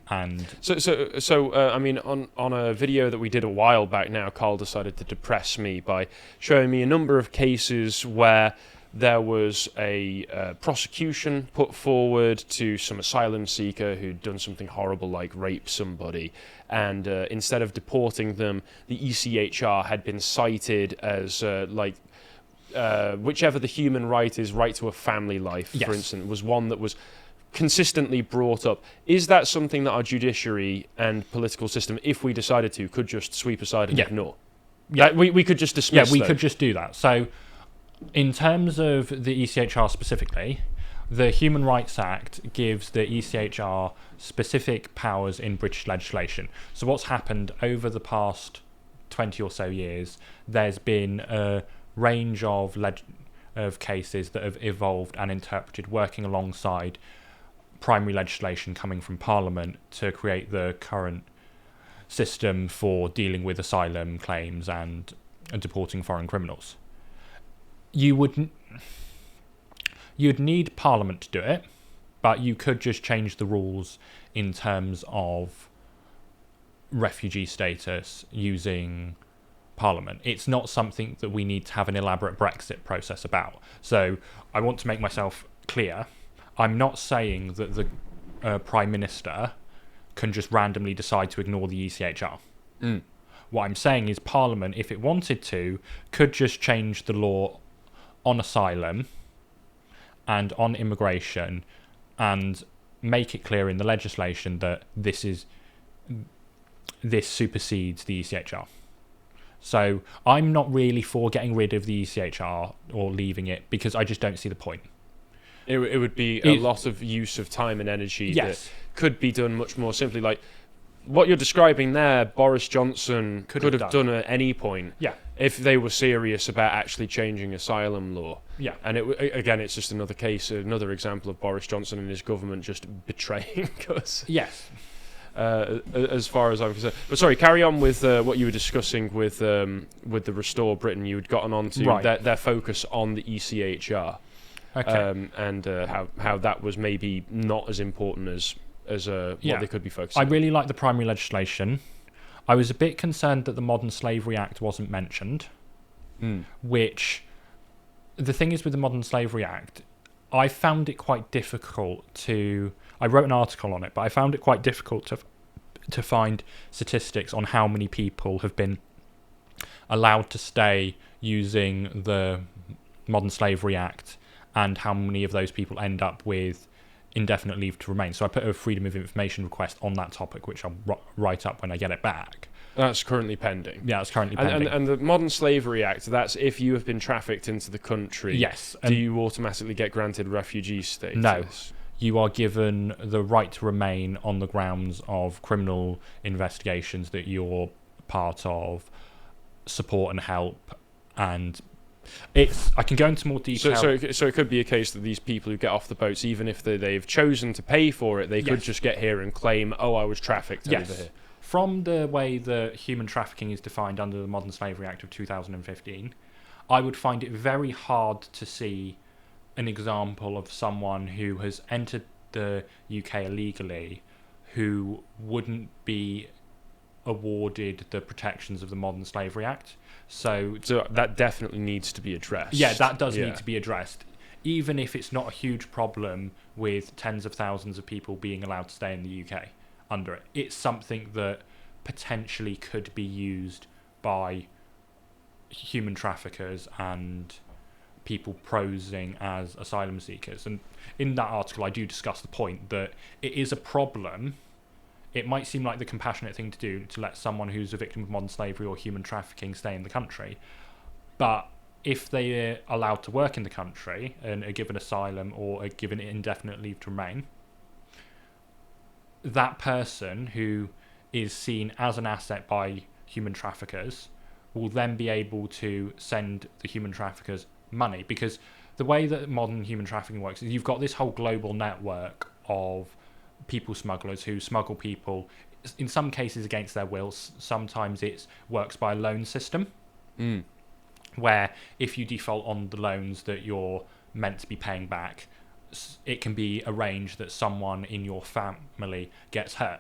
And so I mean, on a video that we did a while back now, Carl decided to depress me by showing me a number of cases where there was a prosecution put forward to some asylum seeker who'd done something horrible like rape somebody, and instead of deporting them, the ECHR had been cited as whichever the human right is, right to a family life, for instance, was one that was consistently brought up. Is that something that our judiciary and political system, if we decided to, could just sweep aside and ignore? Yeah, we could just dismiss. Yeah, we could just do that. So, in terms of the ECHR specifically, the Human Rights Act gives the ECHR specific powers in British legislation. So what's happened over the past 20 or so years, there's been a range of cases that have evolved and interpreted working alongside primary legislation coming from Parliament to create the current system for dealing with asylum claims and deporting foreign criminals. You'd need Parliament to do it, but you could just change the rules in terms of refugee status using Parliament. It's not something that we need to have an elaborate Brexit process about. So I want to make myself clear. I'm not saying that the Prime Minister can just randomly decide to ignore the ECHR. What I'm saying is Parliament, if it wanted to, could just change the law on asylum and on immigration and make it clear in the legislation that this supersedes the ECHR. So I'm not really for getting rid of the ECHR or leaving it because I just don't see the point. It would be a lot of use of time and energy that could be done much more simply. Like what you're describing there, Boris Johnson could have done at any point if they were serious about actually changing asylum law. Yeah. And again, it's just another case, another example of Boris Johnson and his government just betraying us. Yes. As far as I'm concerned. But sorry, carry on with what you were discussing with the Restore Britain. You had gotten on to their focus on the ECHR. Okay. And how that was maybe not as important as what they could be focusing on. I really like the primary legislation. I was a bit concerned that the Modern Slavery Act wasn't mentioned, which the thing is with the Modern Slavery Act, I found it quite difficult to... I wrote an article on it, but I found it quite difficult to find statistics on how many people have been allowed to stay using the Modern Slavery Act and how many of those people end up with indefinite leave to remain. So I put a Freedom of Information request on that topic, which I'll write up when I get it back. That's currently pending. Yeah, it's currently pending. And the Modern Slavery Act, that's if you have been trafficked into the country. Yes. Do you automatically get granted refugee status? No. You are given the right to remain on the grounds of criminal investigations that you're part of, support and help, and I can go into more detail. So it could be a case that these people who get off the boats, even if they've chosen to pay for it, they could just get here and claim, I was trafficked over here. From the way that human trafficking is defined under the Modern Slavery Act of 2015, I would find it very hard to see an example of someone who has entered the UK illegally who wouldn't be awarded the protections of the Modern Slavery Act. So that definitely needs to be addressed. Yeah, that does need to be addressed. Even if it's not a huge problem with tens of thousands of people being allowed to stay in the UK under it, it's something that potentially could be used by human traffickers and people posing as asylum seekers. And in that article, I do discuss the point that it is a problem. It might seem like the compassionate thing to do to let someone who's a victim of modern slavery or human trafficking stay in the country, but if they are allowed to work in the country and are given asylum or are given indefinite leave to remain, that person who is seen as an asset by human traffickers will then be able to send the human traffickers money. Because the way that modern human trafficking works is you've got this whole global network of people smugglers who smuggle people, in some cases against their will. Sometimes it works by a loan system. Where if you default on the loans that you're meant to be paying back, it can be arranged that someone in your family gets hurt.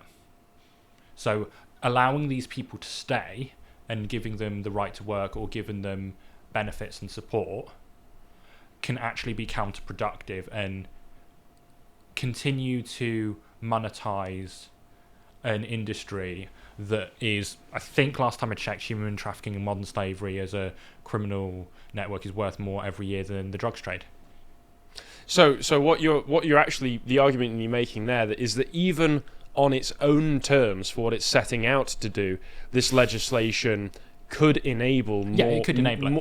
So allowing these people to stay and giving them the right to work or giving them benefits and support can actually be counterproductive and continue to monetize an industry that is, I think last time I checked, human trafficking and modern slavery as a criminal network is worth more every year than the drugs trade. So what you're actually, the argument you're making there is that even on its own terms for what it's setting out to do, this legislation could enable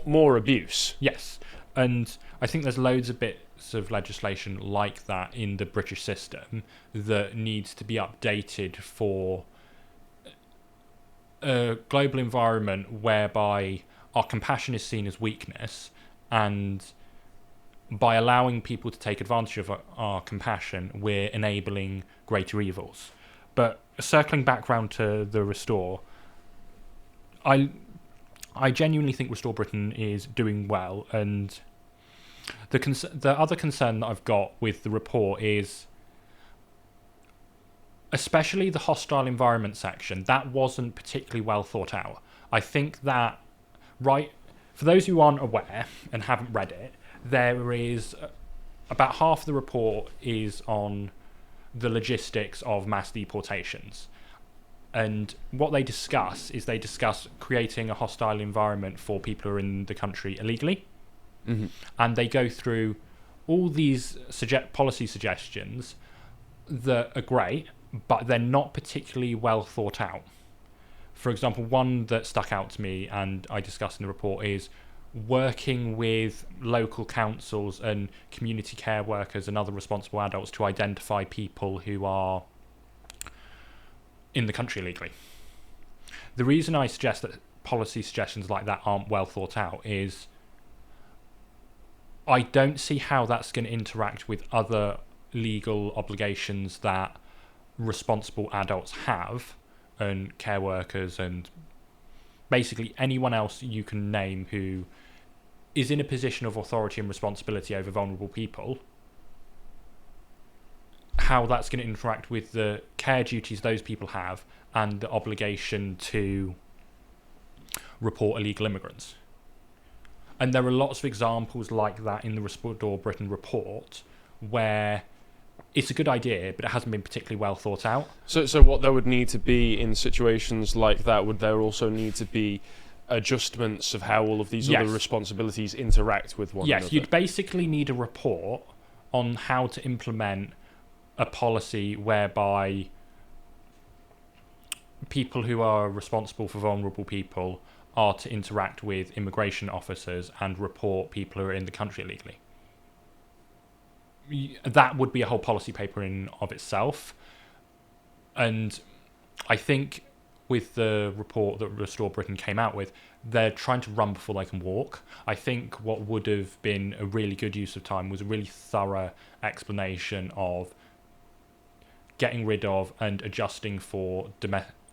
more abuse. Yes, and I think there's loads of bits of legislation like that in the British system that needs to be updated for a global environment whereby our compassion is seen as weakness, and by allowing people to take advantage of our compassion, we're enabling greater evils. But circling back round to the Restore, I genuinely think Restore Britain is doing well, and the other concern that I've got with the report is especially the hostile environment section. That wasn't particularly well thought out. I think that, for those who aren't aware and haven't read it, there is about half the report is on the logistics of mass deportations. And what they discuss creating a hostile environment for people who are in the country illegally. Mm-hmm. And they go through all these policy suggestions that are great, but they're not particularly well thought out. For example, one that stuck out to me and I discussed in the report is working with local councils and community care workers and other responsible adults to identify people who are in the country illegally. The reason I suggest that policy suggestions like that aren't well thought out is I don't see how that's going to interact with other legal obligations that responsible adults have, and care workers and basically anyone else you can name who is in a position of authority and responsibility over vulnerable people, how that's going to interact with the care duties those people have and the obligation to report illegal immigrants. And there are lots of examples like that in the Restore Britain report where it's a good idea, but it hasn't been particularly well thought out. So what there would need to be in situations like that, would there also need to be adjustments of how all of these other responsibilities interact with one another? Yes, you'd basically need a report on how to implement a policy whereby people who are responsible for vulnerable people are to interact with immigration officers and report people who are in the country illegally. That would be a whole policy paper in of itself. And I think with the report that Restore Britain came out with, they're trying to run before they can walk. I think what would have been a really good use of time was a really thorough explanation of getting rid of and adjusting for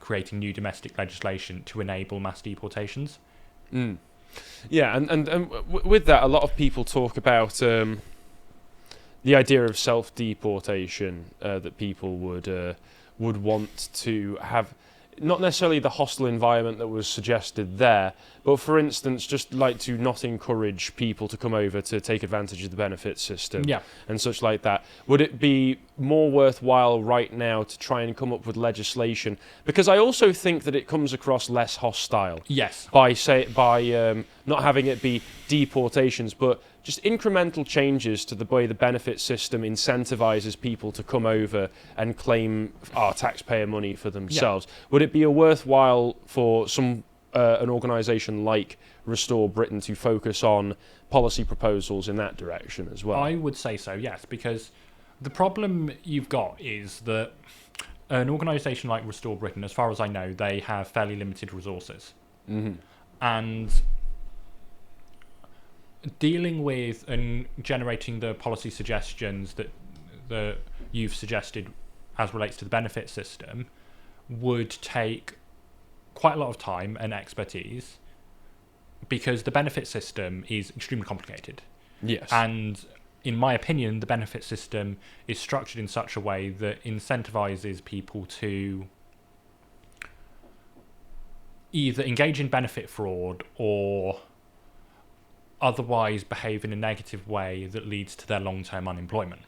creating new domestic legislation to enable mass deportations. Yeah, and with that, a lot of people talk about the idea of self-deportation that people would want to have, not necessarily the hostile environment that was suggested there, but for instance, just like to not encourage people to come over to take advantage of the benefit system and such like that. Would it be more worthwhile right now to try and come up with legislation? Because I also think that it comes across less hostile. Yes. By not having it be deportations, but just incremental changes to the way the benefit system incentivizes people to come over and claim our taxpayer money for themselves. Would it be a worthwhile for an organisation like Restore Britain to focus on policy proposals in that direction as well? I would say so, yes, because the problem you've got is that an organisation like Restore Britain, as far as I know, they have fairly limited resources. Mm-hmm. And dealing with and generating the policy suggestions that you've suggested as relates to the benefit system would take quite a lot of time and expertise, because the benefit system is extremely complicated. Yes. And in my opinion, the benefit system is structured in such a way that incentivizes people to either engage in benefit fraud or otherwise behave in a negative way that leads to their long-term unemployment.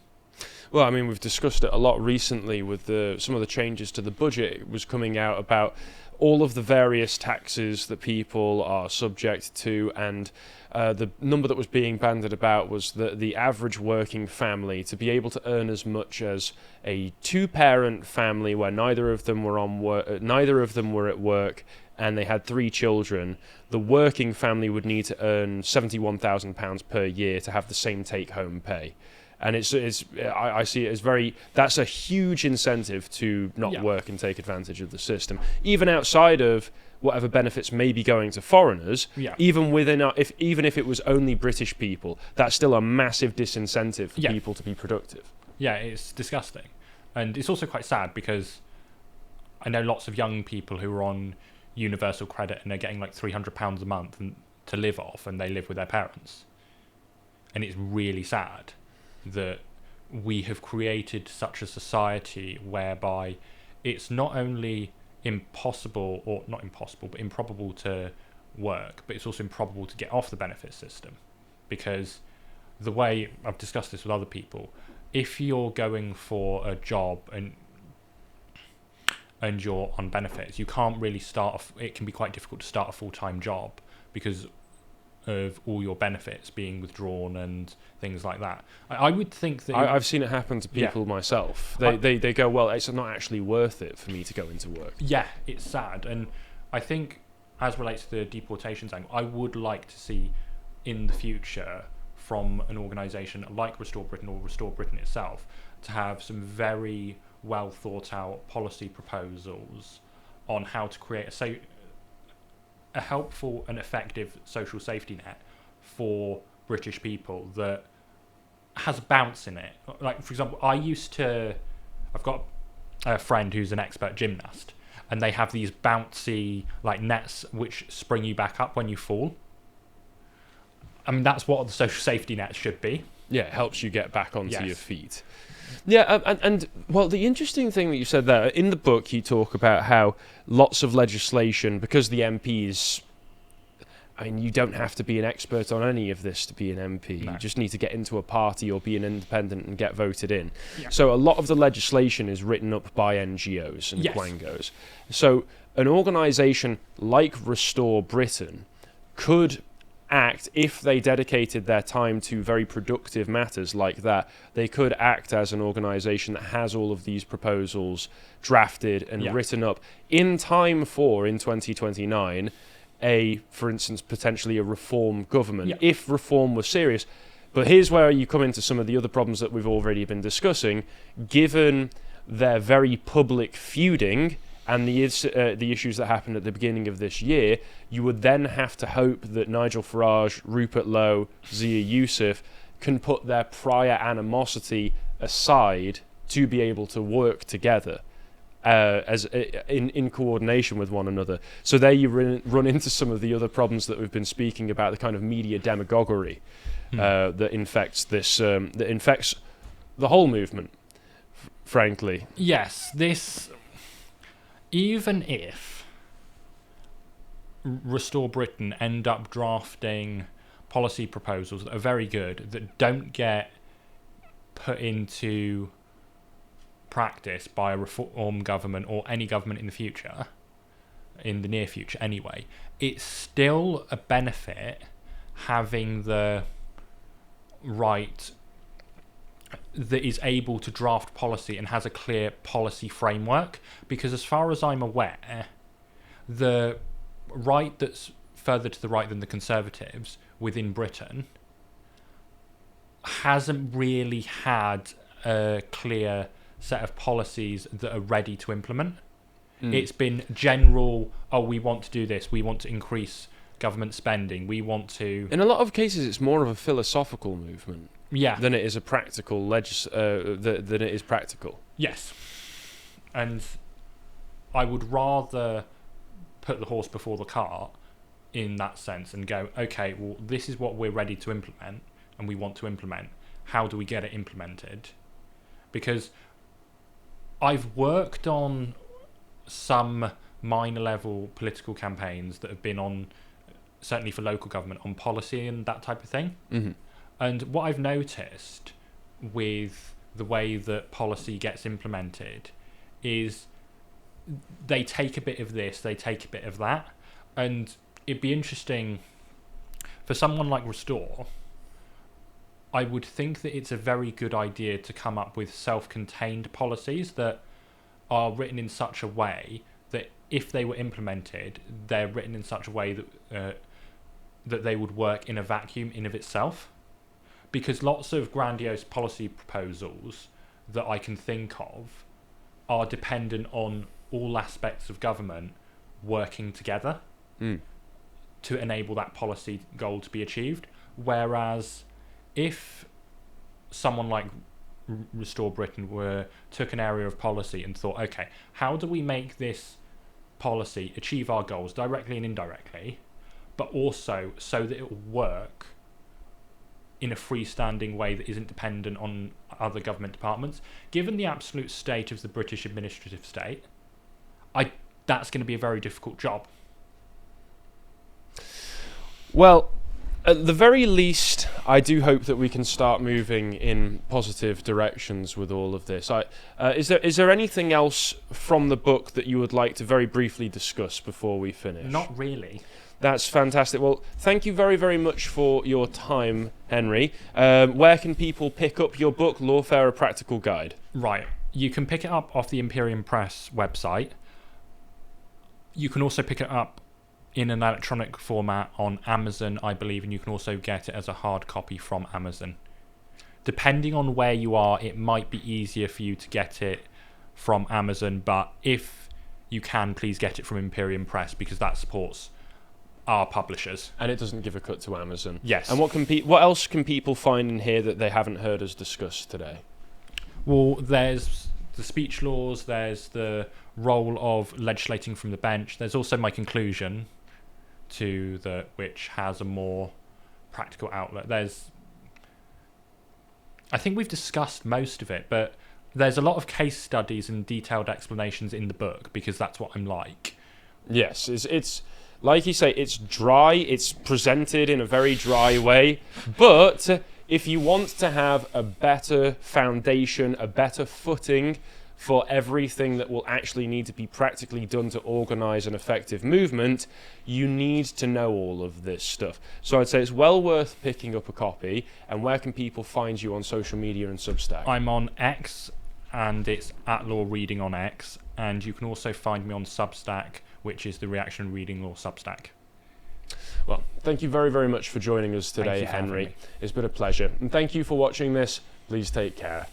Well, I mean, we've discussed it a lot recently with some of the changes to the budget. It was coming out about all of the various taxes that people are subject to, and the number that was being bandied about was that the average working family, to be able to earn as much as a two-parent family where neither of them were at work, and they had 3 children, the working family would need to earn £71,000 per year to have the same take-home pay. And I see it as that's a huge incentive to not work and take advantage of the system, even outside of whatever benefits may be going to foreigners. Even if it was only British people, that's still a massive disincentive for people to be productive. Yeah, it's disgusting, and it's also quite sad because I know lots of young people who are on universal credit and they're getting like £300 a month to live off, and they live with their parents, and it's really sad that we have created such a society whereby it's not only impossible, or not impossible, but improbable to work, but it's also improbable to get off the benefit system. Because the way I've discussed this with other people, if you're going for a job and you're on benefits, you can't really it can be quite difficult to start a full-time job because of all your benefits being withdrawn and things like that. I would think that I've seen it happen to people myself. They go, well, it's not actually worth it for me to go into work. Yeah, it's sad. And I think as relates to the deportations angle, I would like to see in the future from an organisation like Restore Britain or Restore Britain itself to have some very well thought out policy proposals on how to create a helpful and effective social safety net for British people that has bounce in it. Like, for example, I've got a friend who's an expert gymnast, and they have these bouncy like nets which spring you back up when you fall. I mean, that's what the social safety net should be. Yeah, it helps you get back onto your feet. Yeah, and well, the interesting thing that you said there, in the book you talk about how lots of legislation, because the MPs, I mean, you don't have to be an expert on any of this to be an MP. No. You just need to get into a party or be an independent and get voted in. Yeah. So a lot of the legislation is written up by NGOs and quangos. So an organisation like Restore Britain could act, if they dedicated their time to very productive matters like that, they could act as an organisation that has all of these proposals drafted and written up in time for, in 2029, for instance, potentially a reform government, if reform was serious. But here's where you come into some of the other problems that we've already been discussing. Given their very public feuding and the issues that happened at the beginning of this year, you would then have to hope that Nigel Farage, Rupert Lowe, Zia Youssef can put their prior animosity aside to be able to work together in coordination with one another. So there you run into some of the other problems that we've been speaking about, the kind of media demagoguery that infects the whole movement, frankly. Yes, even if Restore Britain end up drafting policy proposals that are very good, that don't get put into practice by a reform government or any government in the future, in the near future anyway, it's still a benefit having the right that is able to draft policy and has a clear policy framework, because as far as I'm aware, the right that's further to the right than the Conservatives within Britain hasn't really had a clear set of policies that are ready to implement. It's been general, we want to do this, we want to increase government spending, we want to... In a lot of cases, it's more of a philosophical movement than it is a practical than it is practical. Yes. And I would rather put the horse before the cart in that sense and go, okay, well, this is what we're ready to implement and we want to implement. How do we get it implemented? Because I've worked on some minor level political campaigns that have been on, certainly for local government, on policy and that type of thing. Mm-hmm. And what I've noticed with the way that policy gets implemented is they take a bit of this, they take a bit of that. And it'd be interesting for someone like Restore, I would think that it's a very good idea to come up with self-contained policies that are written in such a way that if they were implemented, they're written in such a way that that they would work in a vacuum in of itself. Because lots of grandiose policy proposals that I can think of are dependent on all aspects of government working together to enable that policy goal to be achieved. Whereas if someone like Restore Britain took an area of policy and thought, okay, how do we make this policy achieve our goals directly and indirectly, but also so that it will work in a freestanding way that isn't dependent on other government departments, given the absolute state of the British administrative state, that's going to be a very difficult job. Well, at the very least, I do hope that we can start moving in positive directions with all of this. Is there anything else from the book that you would like to very briefly discuss before we finish? Not really. That's fantastic. Well, thank you very, very much for your time, Henry. Where can people pick up your book, Lawfare, A Practical Guide? Right. You can pick it up off the Imperium Press website. You can also pick it up in an electronic format on Amazon, I believe, and you can also get it as a hard copy from Amazon. Depending on where you are, it might be easier for you to get it from Amazon, but if you can, please get it from Imperium Press, because that supports our publishers. And it doesn't give a cut to Amazon. Yes. And what else can people find in here that they haven't heard us discuss today? Well, there's the speech laws, there's the role of legislating from the bench, there's also my conclusion which has a more practical outlet. I think we've discussed most of it, but there's a lot of case studies and detailed explanations in the book, because that's what I'm like. Yes, it's like you say, it's dry, it's presented in a very dry way, but if you want to have a better foundation, a better footing for everything that will actually need to be practically done to organise an effective movement, you need to know all of this stuff. So I'd say it's well worth picking up a copy. And where can people find you on social media and Substack? I'm on X, and it's @LawReading on X, and you can also find me on Substack, which is the Reaction Reading Law Substack. Well, thank you very, very much for joining us today, Henry. It's been a pleasure. And thank you for watching this. Please take care.